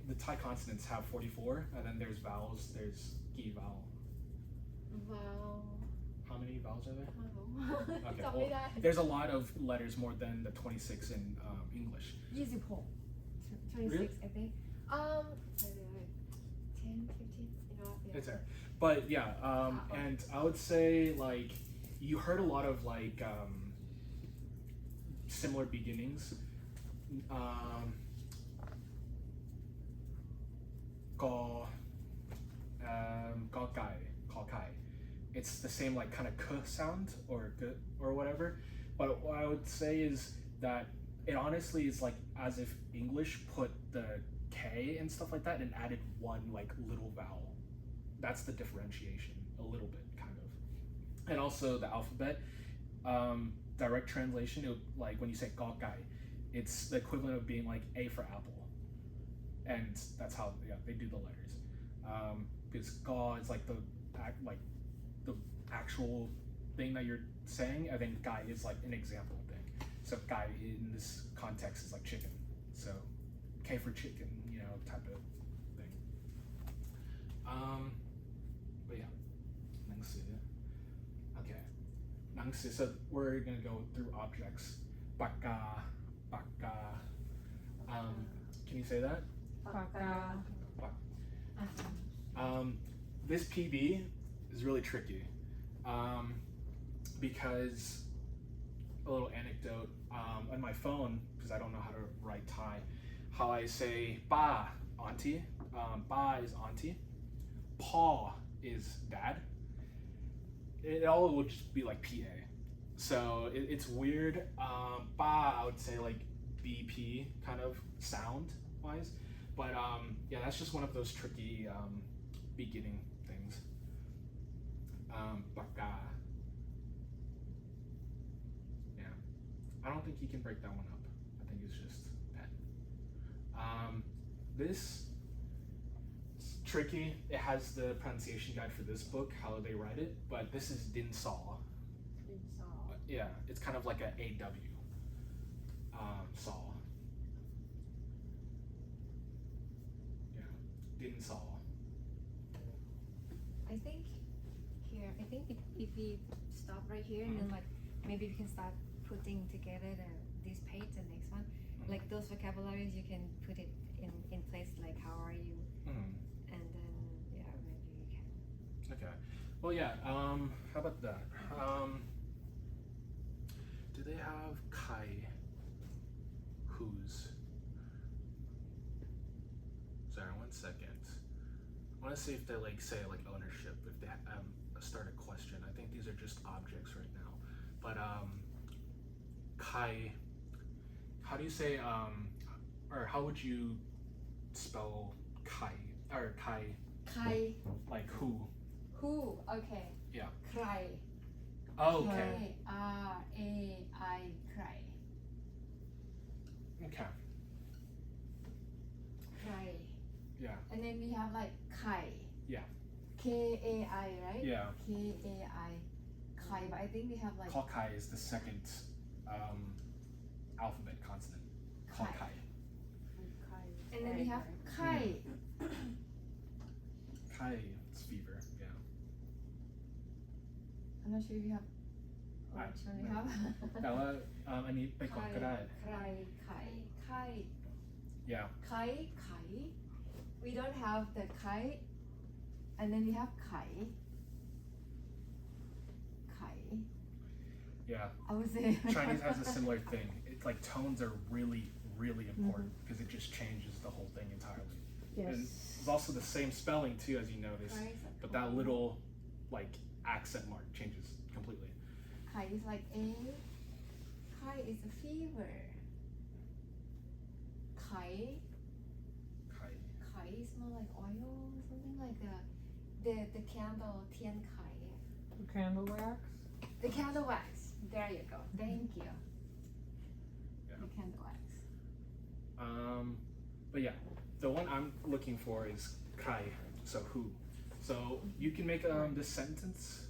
the Thai consonants have 44, and then there's vowels. There's gi vowel. Wow. How many vowels are there? Okay, Tell well, me that. there's a lot of letters, more than the 26 in English. 26. 26, Really? I think. 10, 15, you know what? Yeah. It's there. But yeah, and I would say like you heard a lot of like similar beginnings. Go gai, call kai. It's the same like kind of k sound or g or whatever, But what I would say is that it honestly is like as if English put the K and stuff like that and added one like little vowel. That's the differentiation, a little bit, kind of. And also the alphabet, direct translation, it would, like when you say Gokkai, it's the equivalent of being like A for apple. And that's how they do the letters. Because Ga is like the actual thing that you're saying, and then Gai is like an example thing. So Gai in this context is like chicken. So K for chicken, you know, type of thing. But yeah, 能词. Okay, 能词. So we're gonna go through objects. Baka, baka. Can you say that? Baka. This PB is really tricky because a little anecdote on my phone, because I don't know how to write Thai, how I say ba, auntie, ba is auntie, pa is dad. It all would just be like PA. So it's weird. Ba, I would say like BP kind of sound wise. But yeah, that's just one of those tricky beginning things. Baka. Yeah. I don't think you can break that one up. I think it's just pen. This is tricky. It has the pronunciation guide for this book, how they write it, but this is Din Saw. Yeah, it's kind of like a AW. Saw. Didn't saw. I think if we stop right here and then like maybe we can start putting together this page, the next one, like those vocabularies you can put it in place, like how are you, and then yeah, maybe we can. Okay. Well, yeah. How about that? Do they have Kai? Whose? Sorry, 1 second. I want to see if they like say like ownership, if they start a question. I think these are just objects right now. But Kai, how do you say or how would you spell Kai or Kai? Kai. Like who? Who? Okay. Yeah. Cry. Oh, okay. K-R-A-I. Cry. Okay. Cry. Yeah. And then we have like Kai. Yeah. K-A-I, right? Yeah. K-A-I. Kai, but I think we have like Kai is the second alphabet consonant. Kai. Kai. And then we have Kai. Kai, it's fever. Yeah. I'm not sure if you have which one we have. แต่ว่าอันนี้ไปก่อนก็ได้ Kai, Kai, Kai. Yeah. Kai, Kai. We don't have the Kai. And then we have Kai. Kai. Yeah. I would say Chinese has a similar thing. It's like tones are really, really important because it just changes the whole thing entirely. Yes. And it's also the same spelling too, as you notice, but that little like accent mark changes completely. Kai is like A. Kai is a fever. Kai. Kai. Kai is more like oil, something like the candle, Tian Kai. The candle wax. The candle wax. There you go. Thank you. Yeah. The candle wax. But yeah, the one I'm looking for is Kai. So who? So you can make this sentence.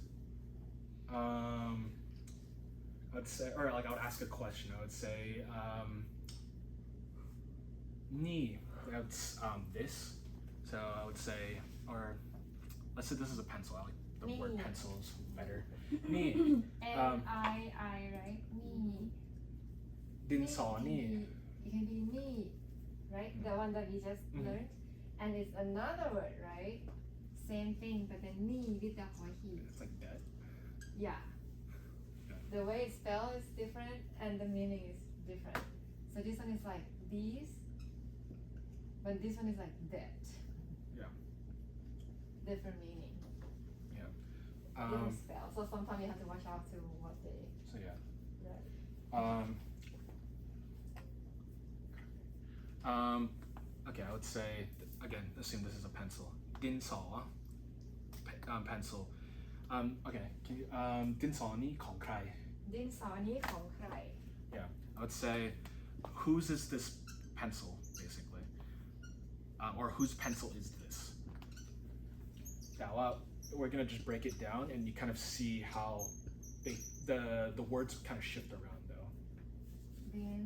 I'd say, or like I would ask a question. I would say, ni. That's this. So I would say, or let's say this is a pencil. I like the word Ni. pencils better. Ni. N-I-I, right? Ni. Din saw ni. It can be ni, right? The one that we just learned. And it's another word, right? Same thing, but then ni with the he. It's like that. Yeah. The way it's spelled is different and the meaning is different. So this one is like these, but this one is like that. Yeah. Different meaning. Yeah. Different spell. So sometimes you have to watch out to what they So yeah. write. Okay, I would say again. Assume this is a pencil. ดินสอ pencil. Okay. Can you, ดินสอนี้ของใคร? ดินสอนี้ของใคร Yeah, I would say, whose is this pencil, basically, or whose pencil is this? Yeah, well, we're gonna just break it down, and you kind of see how the words kind of shift around, though. ดิน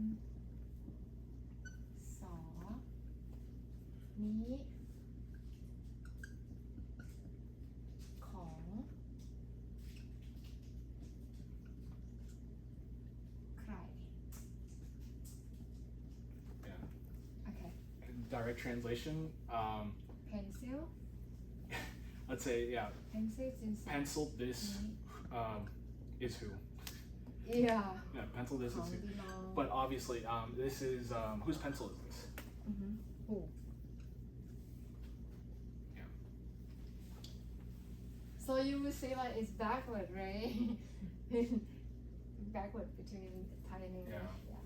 สอนี้ของใคร Yeah. Okay. Direct translation. Pencil. Let's say, yeah, Pencil ดินสอ pencil this is who. Yeah. Yeah, pencil this ขอ is ง who. ดีลอง But obviously, this is whose pencil is this? หู Yeah. So you would say like it's backward, right? Backward between Thai and English. Yeah. Yeah.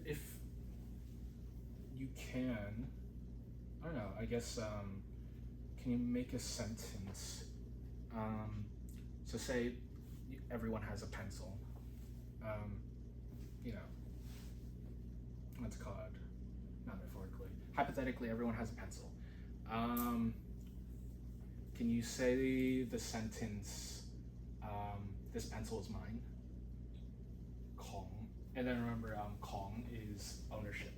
If you can, I don't know. I guess can you make a sentence? So say everyone has a pencil. You know, what's it called? Not metaphorically. Hypothetically, everyone has a pencil. Can you say the sentence? This pencil is mine. Kong. And then remember, Kong is ownership.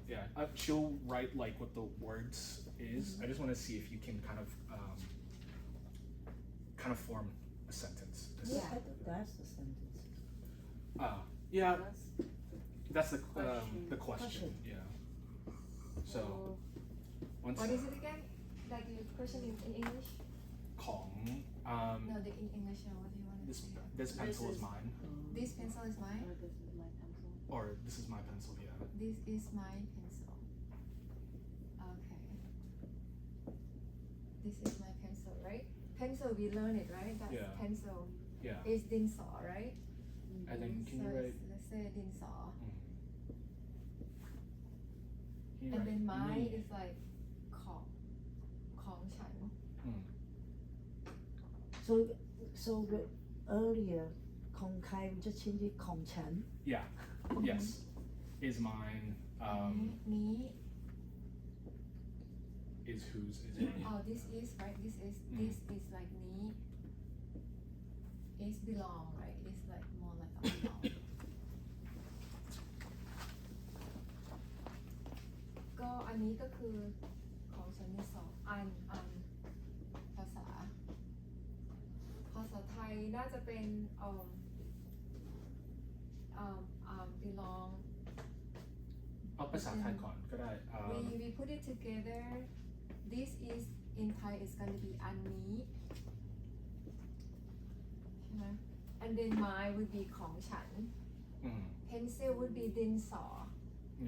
Yeah, she'll write like what the words is. I just want to see if you can kind of form a sentence. Yeah. I think that's the sentence. Yeah, That's that's the Question. the question. Yeah. So once What is it again? Like your question in English? Kong, No, in English. What do you want to this say? this pencil is is- mine, This pencil is mine. Or this is my pencil. or this is my pencil. Yeah. This is my pencil. Okay. This is my pencil, right? Pencil, we learn it, right? That's Yeah. pencil. Yeah. Is ดินสอ right? And then can So you write? let's say ดินสอ Can you And write then mine me? is like ของฉัน So earlier, ของใคร we just change it ของฉัน Yeah. Yes. Is mine. นี้ Is whose is mine. Oh, this is right. This is like นี้ is belong, right? It's like more like a belong. ก็อันนี้ก็คือของฉันมีสองอันภาษาไทยน่าจะเป็นbelong เอาภาษาไทยก่อนก็ได้ we put it together. This is in Thai is going to be อันนี้ใช่ไหม and then mine would be ของฉัน pencil would be ดินสอ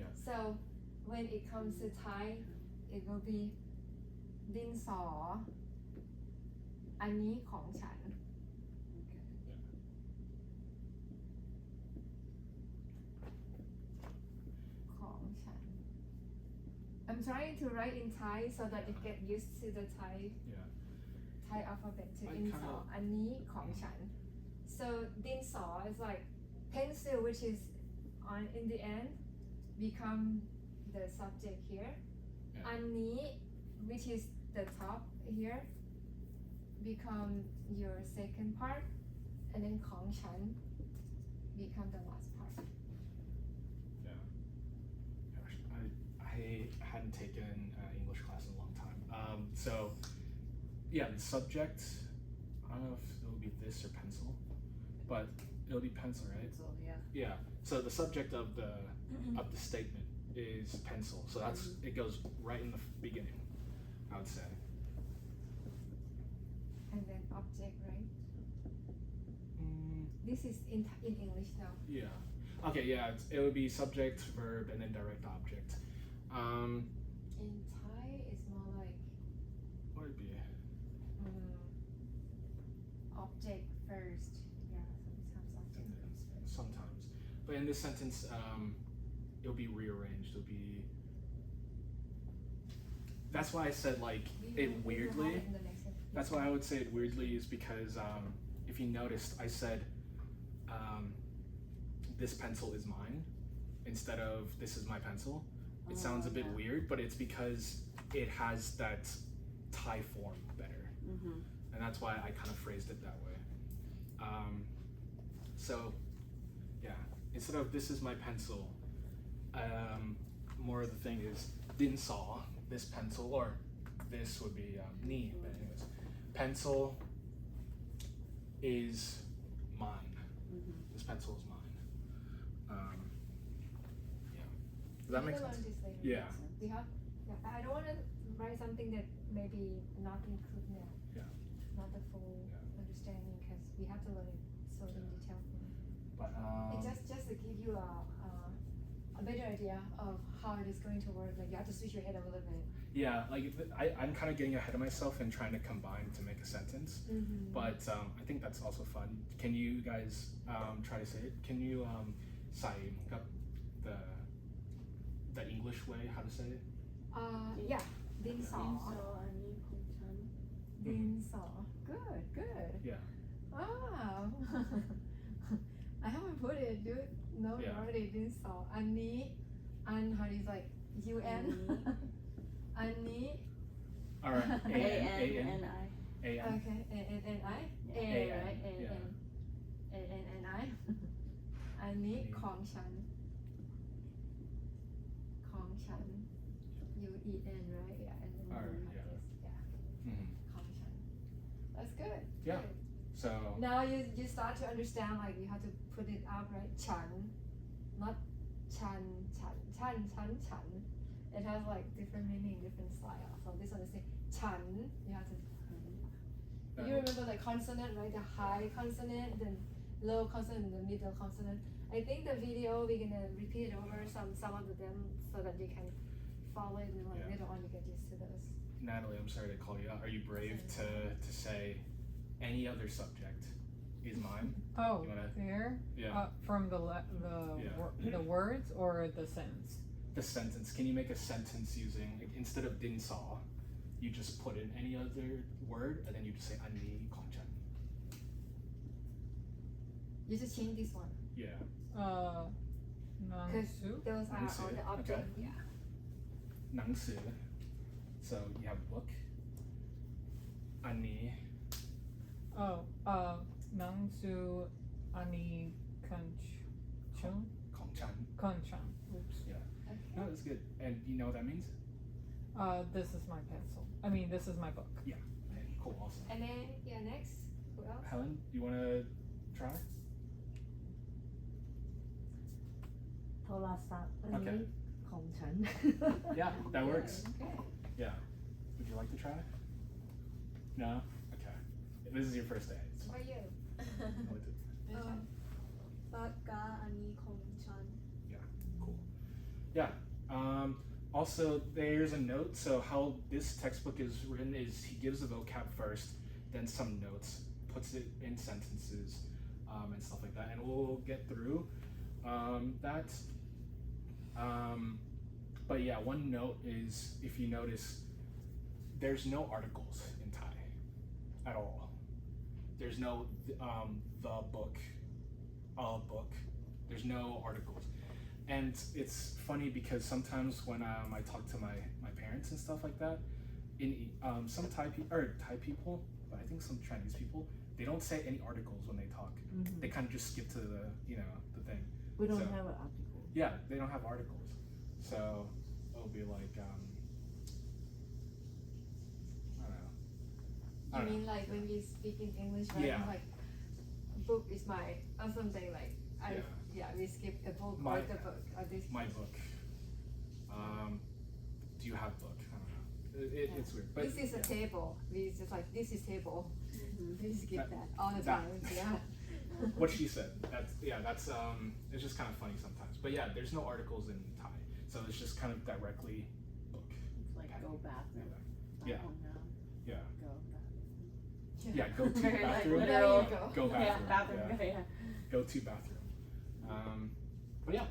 Yeah. so when it comes to Thai it will be ดินสออันนี้ของฉัน ของฉัน I'm trying to write in Thai so that you get used to the Thai Yeah. Thai alphabet to I ดินสอ kinda- อันนี้ของฉัน so ดินสอ is like pencil which is on in the end become the subject here Yeah. อันนี้ which is the top here become your second part and then ของฉัน become the last part Yeah. Gosh, I hadn't taken English class in a long time. So yeah, the subject. I don't know if it'll be this or pencil, but it'll be pencil, right? Pencil, yeah. Yeah. So the subject of the statement is pencil. So that's it goes right in the beginning, I would say. and then object right this is in English now Yeah. Okay. Yeah. It would be subject, verb, and then direct object. In Thai, it's more like what would it be? object first. Yeah, sometimes object first. Sometimes, but in this sentence, it'll be rearranged. It'll be. That's why I said like it weirdly. That's why I would say it weirdly is because if you noticed, I said this pencil is mine instead of this is my pencil. It sounds a bit weird, but it's because it has that Thai form better, and that's why I kind of phrased it that way. So, yeah, instead of this is my pencil, more of the thing is din saw, this pencil, or this would be ni, but anyways, pencil is mine. This pencil is mine. Yeah. Does that make sense? Yeah. We have. Yeah, I don't want to write something that maybe not include not the full understanding because we have to learn it so in detail. But It's just to give you a better idea of how it is going to work. Like you have to switch your head a little bit. yeah, like I'm kind of getting ahead of myself and trying to combine to make a sentence. But I think that's also fun. Can you guys try to say it? Can you say the English way how to say it? Yeah. Din saw. Din saw. Good. Yeah. Wow. I haven't put it. Do it. No, Yeah. already din saw. Anนี้ an how do you like UN? Anนี้ All right. A-N-N-I. A-N. Okay. A-N-N-I. A A-N, right? yeah. A-N-N-I. อันนี้ของฉัน ของฉัน U-E-N right? Yeah. And then Alright, you have yeah. this. Yeah. Mhm. ของฉัน That's good. Yeah. Good. So Now you start to understand like you have to put it up right ฉัน not ฉัน it has like different meaning, different style. So this one is saying ฉัน you have to you remember the consonant, right? The high consonant, then low consonant, the middle consonant. I think the video we're gonna repeat over some of them so that you can follow it and like Yeah. later on you get used to those. Natalie, I'm sorry to call you out. Are you brave to say any other subject is mine? Oh, You wanna- there? Yeah. From the Yeah. the words or the sentence? The sentence. Can you make a sentence using like, instead of din saw, you just put in any other word and then you just say ani konchan. You just change this one. Yeah. Nansu? Those are all the object. Okay. Yeah. หนังสือ so you have book อันนี้ Oh, Nangsu Ani Kanchun? ของฉัน Kanchan. Oops. Okay. No, that's good. And you know what that means? This is my pencil. I mean, this is my book. Okay, cool, awesome. And then yeah, next. Who else? Helen, you want to try? โทรศัพท์อันนี้ของฉัน Yeah, that works. Okay. Yeah. Would you like to try? No? Okay. This is your first day. It's How fine. about you? I'll let it- ปากกาอันนี้ของฉัน Cool. Yeah. Also, there's a note. So how this textbook is written is he gives the vocab first, then some notes, puts it in sentences, and stuff like that. And we'll get through that. But yeah, one note is if you notice, there's no articles in Thai at all. There's no the book, a book. There's no articles. And it's funny because sometimes when I talk to my parents and stuff like that, in some Thai people, but I think some Chinese people, they don't say any articles when they talk. They kind of just skip to the the thing. We don't So- have an article. Yeah, they don't have articles, so it'll be like I don't know. I You don't know. mean like when we speak in English, right? Yeah. Like book is my or something like we skip a book My- or the book or this. My book. Do you have book? I don't know. It's weird, but This is a yeah. table. We just like this is table. We skip That- that all the that- time. Yeah. What she said. That's it's just kind of funny sometimes. But yeah, there's no articles in Thai. So it's just kind of directly book. It's like go bathroom. Yeah. Not home now. Yeah. Go bathroom. Yeah, go to Very, like, bathroom. literal. There you go. Go bathroom. Yeah, bathroom. Yeah. Yeah. Go to bathroom. But yeah,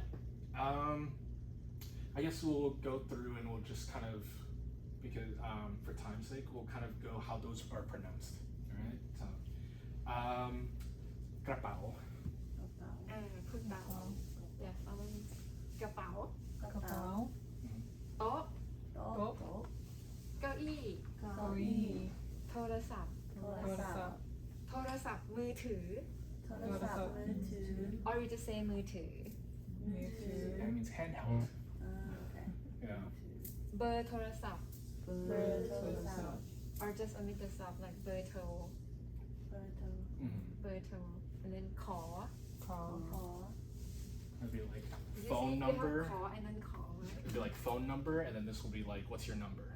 I guess we'll go through and we'll just kind of, because for time's sake, we'll kind of go how those are pronounced. All right. So, กระเป๋า คุณเป๋า yeah เอาไว้กระเป๋า กระเป๋า โต๊ะ โต๊ะ เก้าอี้ เก้าอี้ โทรศัพท์ โท โท ร ร ศั ศั พ พ ท์ ท์ โทรศัพท์มือถือ โทรศัพท์มือถือ or you just say มือถือ มือถือ That means handheld. Okay. Yeah. เบอร์โทรศัพท์ เบอร์โทรศัพท์ or just omit the sub like เบอร์โทร เบอร์โทร เบอร์โทร and then ขอ ขอ ขอ It'd be like Did you phone say you have number. ขอ and then ขอ right? It'd be like phone number, and then this will be like, what's your number?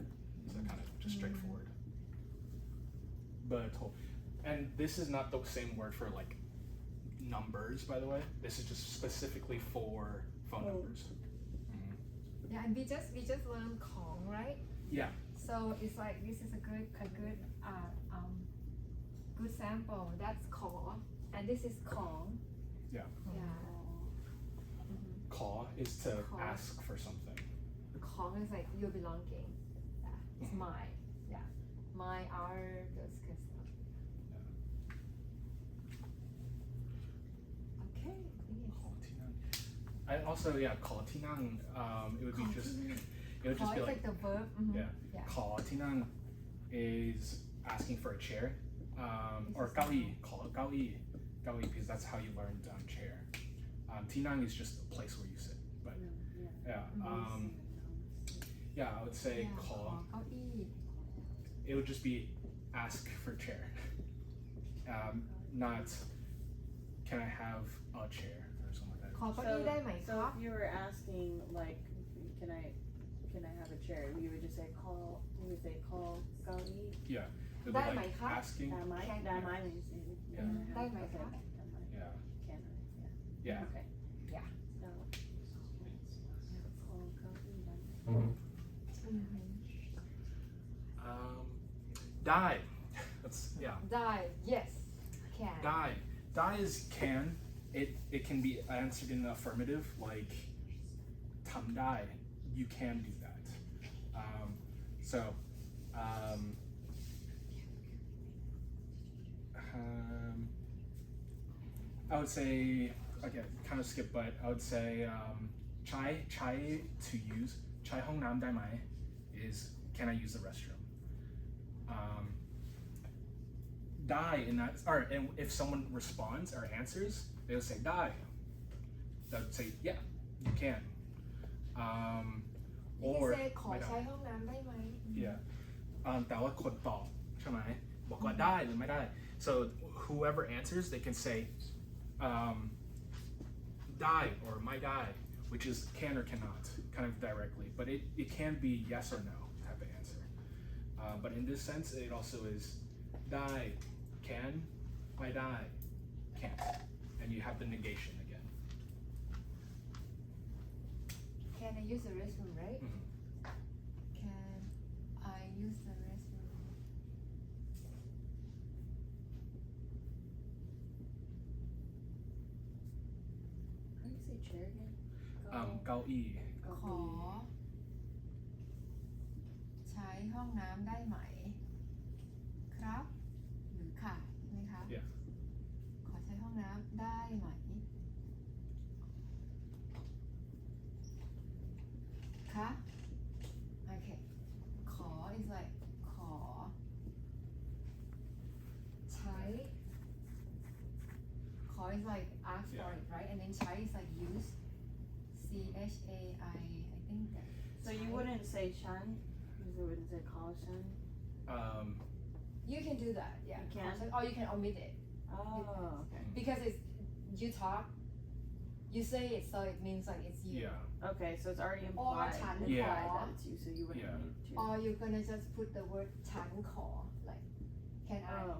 So kind of just straightforward. But and this is not the same word for like numbers, by the way. This is just specifically for phone Oh. numbers. Yeah, and we just learned ของ right? Yeah. So it's like this is a good good sample. That's ขอ and this is ของ Yeah. Yeah. Call is to Call. ask for something. ของ is like your belonging. Yeah, it's mine. Yeah, my, our, those kind of stuff. Okay, finish. Call Tinang. And also, yeah, call Tinang. It would be just. It would Call just be is like like the verb. Mhm. yeah. Yeah. Call Tinang is asking for a chair. Or gaoi. Call it gaoi. Gaoi because that's how you learned chair. Tinang is just a place where you sit. But yeah. Yeah, I would say Yeah, call. เก้าอี้ It would just be ask for chair. Not can I have a chair or something like ขอ that. เก้าอี้ได้ไหมค So รับ if you were asking like, can I have a chair? You would just say call. You would say call เก้าอี้ Yeah. It would ได้ be ไหม like ครับ asking. ได้ไหม Can- ได้ไหม means Yeah. can I have- ได้ไหม okay. ครับ ได้ไหม Yeah. Can I? Yeah. Yeah. Okay. Yeah. So, call เก้าอี้ได้ไหม Die. That's yeah. Die yes can Die. Die is can. It can be answered in the affirmative, like tam die. You can do that. So I would say again, kind of skip, but I would say chai to use chai hong nam dai mai is can I use the restroom? Die in that, or and if someone responds or answers, they'll say die. They'll say yeah, you can. You Or can say ขอ ไม่ได้ ใช้ห้องน้ำได้ไหม Yeah. แต่ว่าคนตอบใช่ไหมบอกว่าได้หรือไม่ได้ so whoever answers they can say die or ไม่ได้ which is can or cannot kind of directly, but it can be yes or no type of answer. But in this sense it also is die can ไม่ได้ can't, and you have the negation again. Can I use the restroom right Mhm. Can I use the restroom How do you say chair again? เก้าอี้ ขอ ใช้ห้องน้ำได้ไหม ครับ หรือค่ะใช่ไหมคะ Yeah. ขอใช้ห้องน้ำได้ไหม คะ Okay ขอ is like ขอ ใช้ ขอ is like ask for Yeah. it right and then ใช้ is like use CHAI I think that So you wouldn't say Shan? You wouldn't say call Shan? You can do that, yeah. You can? Or you can omit it Oh, okay. because it's you talk, you say it, so it means like it's you. Yeah. Okay, so it's already Or implied, Chan Yeah. Khor. that it's you, so you wouldn't Yeah. need to. Or you're gonna just put the word ฉันขอ like can I? Oh,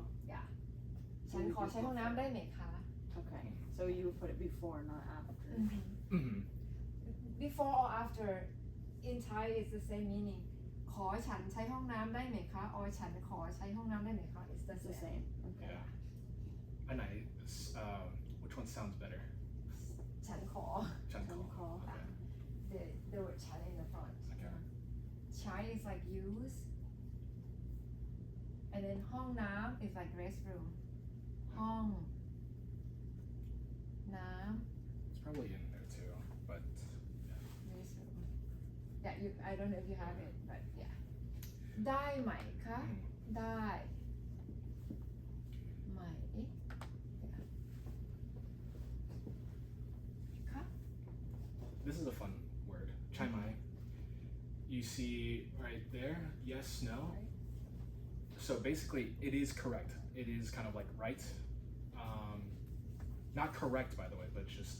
ฉันขอใช้ห้องน้ำได้ไหมคะ okay. So you would put it before, not after. Mhm. Before or after in Thai it's the same meaning ขอฉันใช้ห้องน้ำได้ไหมคะ or ฉันขอใช้ห้องน้ำได้ไหมคะ it's the It's the same same. Okay. Yeah. And which one sounds better? ฉันขอ Chankol. Chankol. Okay. the word ฉัน in the front Okay. ใช้ is like use and then ห้องน้ำ is like restroom ห้องน้ำ It's probably in there too, but restroom yeah you I don't know if you have it but yeah ได้ไหมคะ ได้ไหมคะ this is a fun word. Chai mai. You see right there, yes, no. So basically, it is correct. It is kind of like right. Not correct, by the way, but just,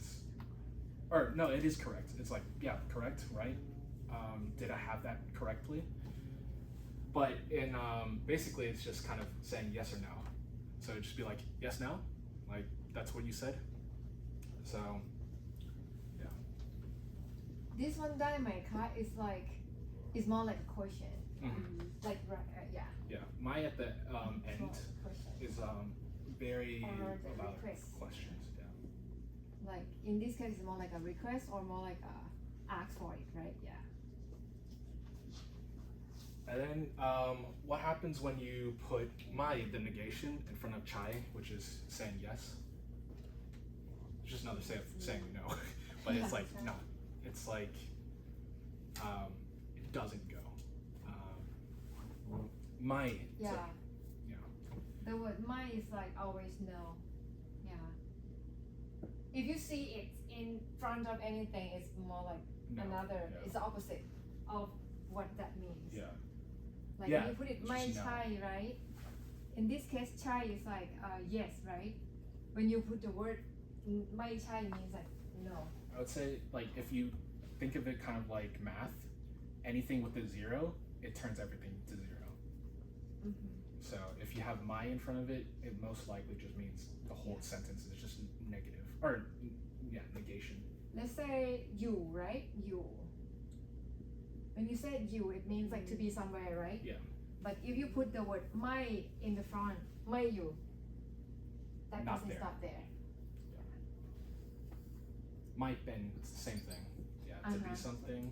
or no, it is correct. It's like, yeah, correct, right? Did I have that correctly? But in basically, it's just kind of saying yes or no. So it'd just be like yes, no, like that's what you said. So this one ได้ไหมคะ is like it's more like a question like yeah yeah, my at the end question is very Or the about request. questions. Yeah. like in this case it's more like a request or more like a ask for it right yeah And then what happens when you put my, the negation, in front of chai, which is saying yes? It's just another saying no. But it's like, no. It's like, it doesn't go. My. it's yeah like- yeah. the word my is like always no yeah if you see it in front of anything it's more like No. another Yeah. it's the opposite of what that means Yeah. like Yeah, when you put it it's my just no. chai right in this case chai is like yes right when you put the word my chai means like no I would say, like, if you think of it kind of like math, anything with a zero, it turns everything to zero. So if you have my in front of it, it most likely just means the whole sentence is just negative. Or, yeah, negation. let's say you right you when you say you it means like to be somewhere right Yeah. but if you put the word my in the front my you that Not person's there. not there Might been, it's the same thing. Yeah, to be something.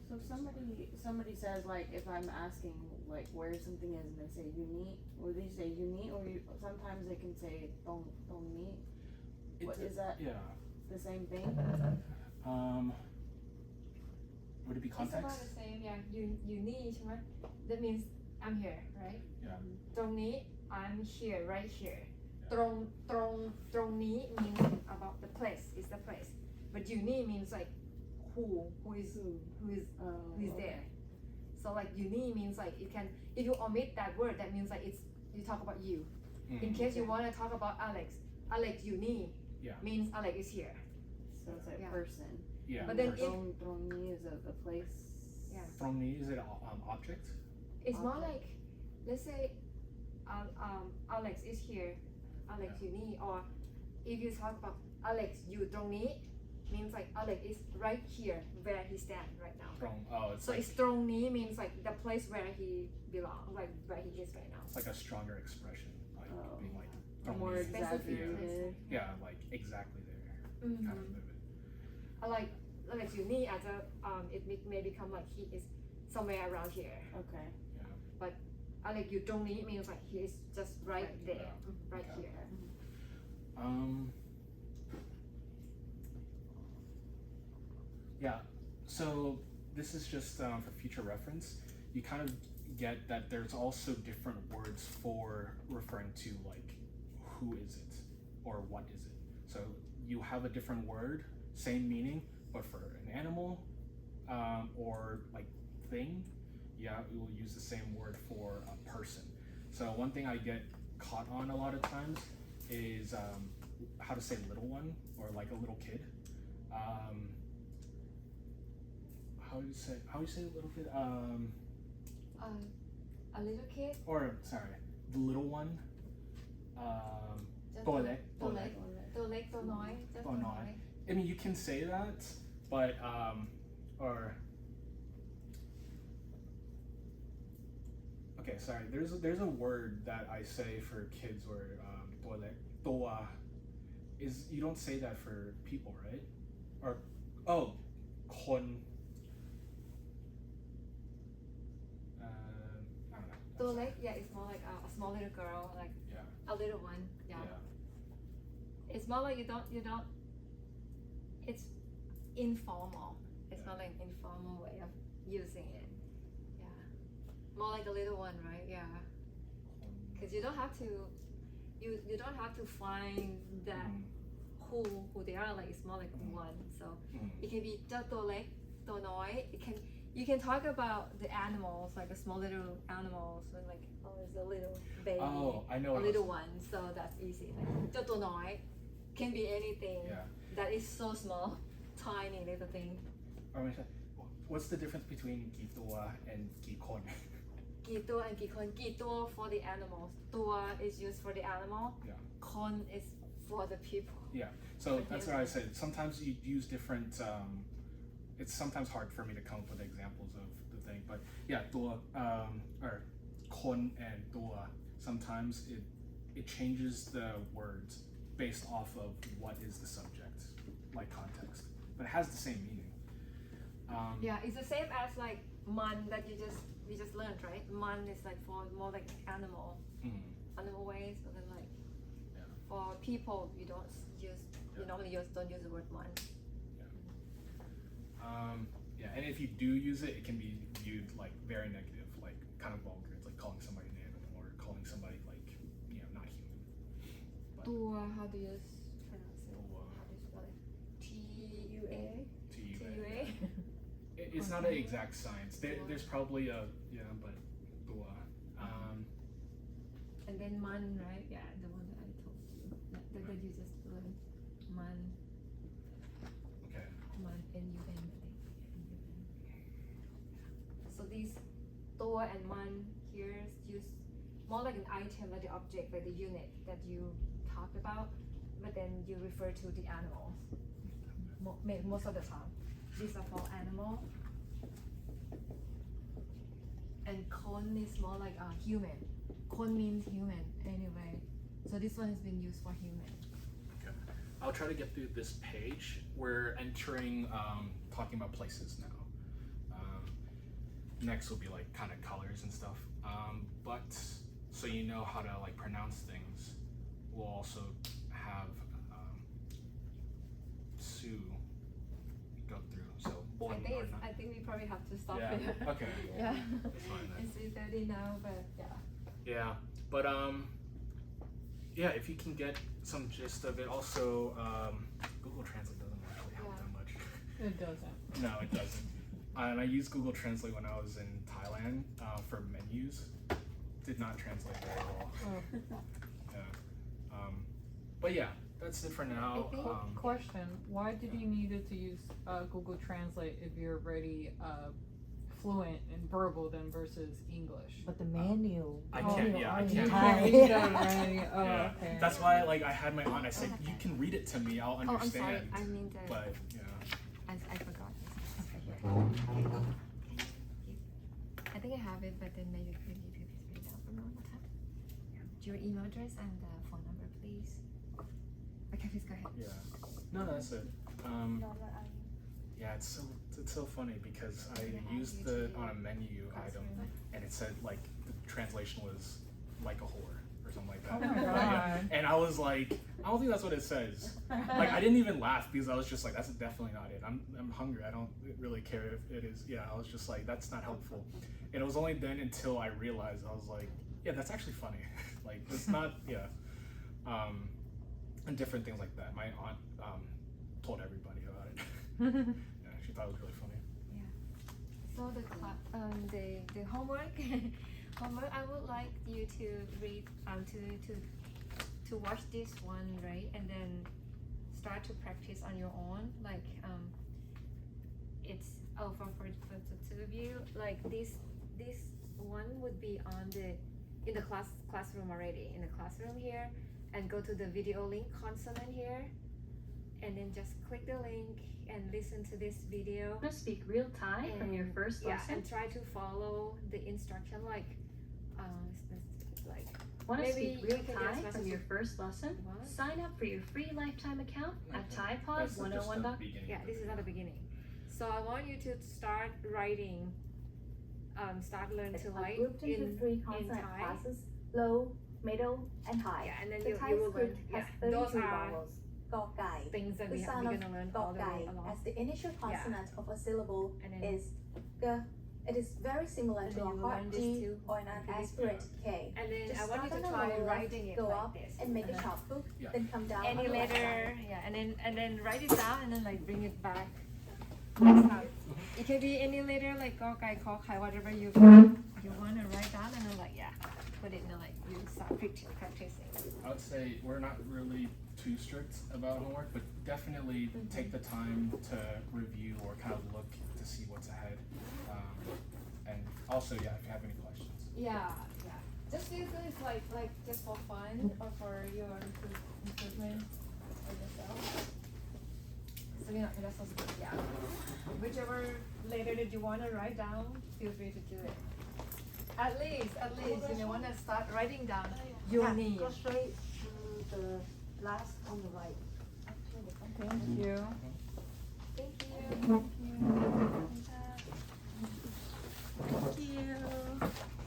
So if somebody says like if I'm asking like where something is and they say you need, or they say you need, or you, sometimes they can say don't need. What is that? Yeah. the same thing? Would it be It's context? about the same, yeah. You need ใช่ไหม That means I'm here, right? Yeah. ตรงนี้ I'm here, right here. ตรงนี้ means about the place, is the place. But you need means like who is there. So like you need means like it can, if you omit that word, that means like it's you talk about you. In case you want to talk about Alex you need Yeah. means Alex is here. So it's a Yeah. person. Yeah. But then person. Droni is a place. Yeah. From me, is it object? It's more Okay. like, let's say, Alex is here, Alex you need, or if you talk about Alex you ตรงนี้ means like Alex is right here where he stand right now. From it's So like, it's ตรงนี้ means like the place where he belong, like where he is right now. it's like a stronger expression, like Oh. being like from More me. exaggerated. Yeah, like exactly there. Kind of move it. Like Alex you need อาจจะ it may become like he is somewhere around here. Okay. Alex you ตรงนี้ means like he is just right there, right Okay. here. Yeah, so this is just for future reference. You kind of get that there's also different words for referring to like who is it or what is it. So you have a different word, same meaning, but for an animal or like thing, yeah, we will use the same word for a person. So one thing I get caught on a lot of times is how to say little one or like a little kid. How do you say little kid? A little kid, Or sorry, the little one. just ตัวเล็ก ตัวเล็กตัวน้อย just ตัวน้อย I mean, you can say that, but or Okay, sorry. There's a word that I say for kids where toa is you don't say that for people, right? Or kon. I don't know. So like yeah, it's more like a small little girl, like Yeah. a little one. Yeah. It's more like you don't. It's informal. It's not like an informal way of using it. Yeah. More like a little one, right? Yeah. Because you don't have to. You don't have to find that who they are. Like it's more like one. So it can be เจ้าตัวเล็กตัวน้อย You can talk about the animals, like the small little animals, and like it's a little baby, I know. a little one. So that's easy. Like เจ้าตัวน้อย can be anything that is so small, tiny little thing. What's the difference between Gitoa and Gikon? กี่ตัว and กี่คน กี่ตัว for the animals. ตัว is used for the animal. Yeah. คน is for the people. Yeah. So that's what I said. Sometimes you use different. It's sometimes hard for me to come up with examples of the thing, but yeah, tua or kon and tua. Sometimes it changes the words based off of what is the subject, like context, but it has the same meaning. Yeah, it's the same as like man that we just learned, right? Man is like for more like animal ways, but then like for people you don't use you normally don't use the word man. Yeah, and if you do use it, it can be viewed like very negative, like kind of vulgar. It's like calling somebody an animal or calling somebody like not human. But, ตัว how do you pronounce it? How do you spell it? T-U-A? T-U-A? It's not an exact science. There's probably but tua. And then man, right? Yeah, the one that I told you that you just learned. Man, Okay. man, N-U-N, I think. So theseตัว and man here is used more like an item, like the object, like the unit that you talked about, but then you refer to the animals. Most of the time, these are for animal. And kon is more like human. Kon means human anyway. So this one has been used for human. Okay. I'll try to get through this page. We're entering talking about places now. Next will be like kind of colors and stuff. But so you know how to like pronounce things, we'll also have Sue go through. So I think we probably have to stop yeah. here. Okay. Yeah. That's fine then. It's 3:30 now, but yeah. Yeah, but if you can get some gist of it. Also, Google Translate doesn't actually help that much. It doesn't. No, it doesn't. And I used Google Translate when I was in Thailand for menus. Did not translate very well. Yeah. But yeah, that's it for now. Question: why did you need to use Google Translate if you're already fluent in verbal then versus English? But the menu. I can't. Yeah, I can't. Read that already. Oh, Yeah. okay. That's why, like, I had my aunt. I said, "You can read it to me. I'll understand." Oh, I'm sorry. I mean the. But I forgot. I think I have it, but then maybe you could spell it out one more time. Your email address and the phone number, please. Okay, please go ahead. yeah. No, that's it. Yeah, it's so funny because I used on a menu item and it said like the translation was like a whore or something like that. Oh my God. And I was like, I don't think that's what it says. Like I didn't even laugh because I was just like, that's definitely not it. I'm hungry. I don't really care if it is. Yeah, I was just like, that's not helpful. And it was only then until I realized I was like, yeah, that's actually funny. Like it's not and different things like that. My aunt told everybody about it. Yeah, she thought it was really funny. So the homework I would like you to read to watch this one, right, and then start to practice on your own. Like it's for the two of you. Like this one would be in the classroom already in the classroom here, and go to the video link consonant here, and then just click the link and listen to this video. To speak real Thai from your first lesson. Yeah, and try to follow the instruction. Like it's like Want to Maybe speak real you can Thai just from message your it. first lesson? What? Sign up for your free lifetime account at That's ThaiPod just 101. the beginning. yeah, this is not the beginning. So I want you to start writing. Start learn to are write grouped into in 3 consonant Thai. classes: low, middle, and high. Yeah, and then The you Thai will learn. script Yeah, has those 32 are vowels. Gao gai. things that The we're sound of gonna learn gao all the way gai along. as the initial consonant of a syllable And then is g. It is very similar And to then a you will hard learn this G too. or an unaspirated K. And then Just I want you start to on the try lower left, writing it go like up this. and make a sharp hook, Yeah. then come down Any on the left letter, side. yeah, and then write it down and then like bring it back. Next time. It can be any letter like gao gai, kho kai, whatever you want to write down, and then like put it in the, like you start practicing. I would say we're not really too strict about homework, but definitely take the time to review or kind of look to see what's ahead. And also, yeah, if you have any questions. Yeah. Just use this like just for fun or for your improvement of yourself. So that's also good. Yeah. Whichever letter that you want to write down, feel free to do it. At least you may want to start writing down your name. Go straight to the last on the right. Thank you. Thank you.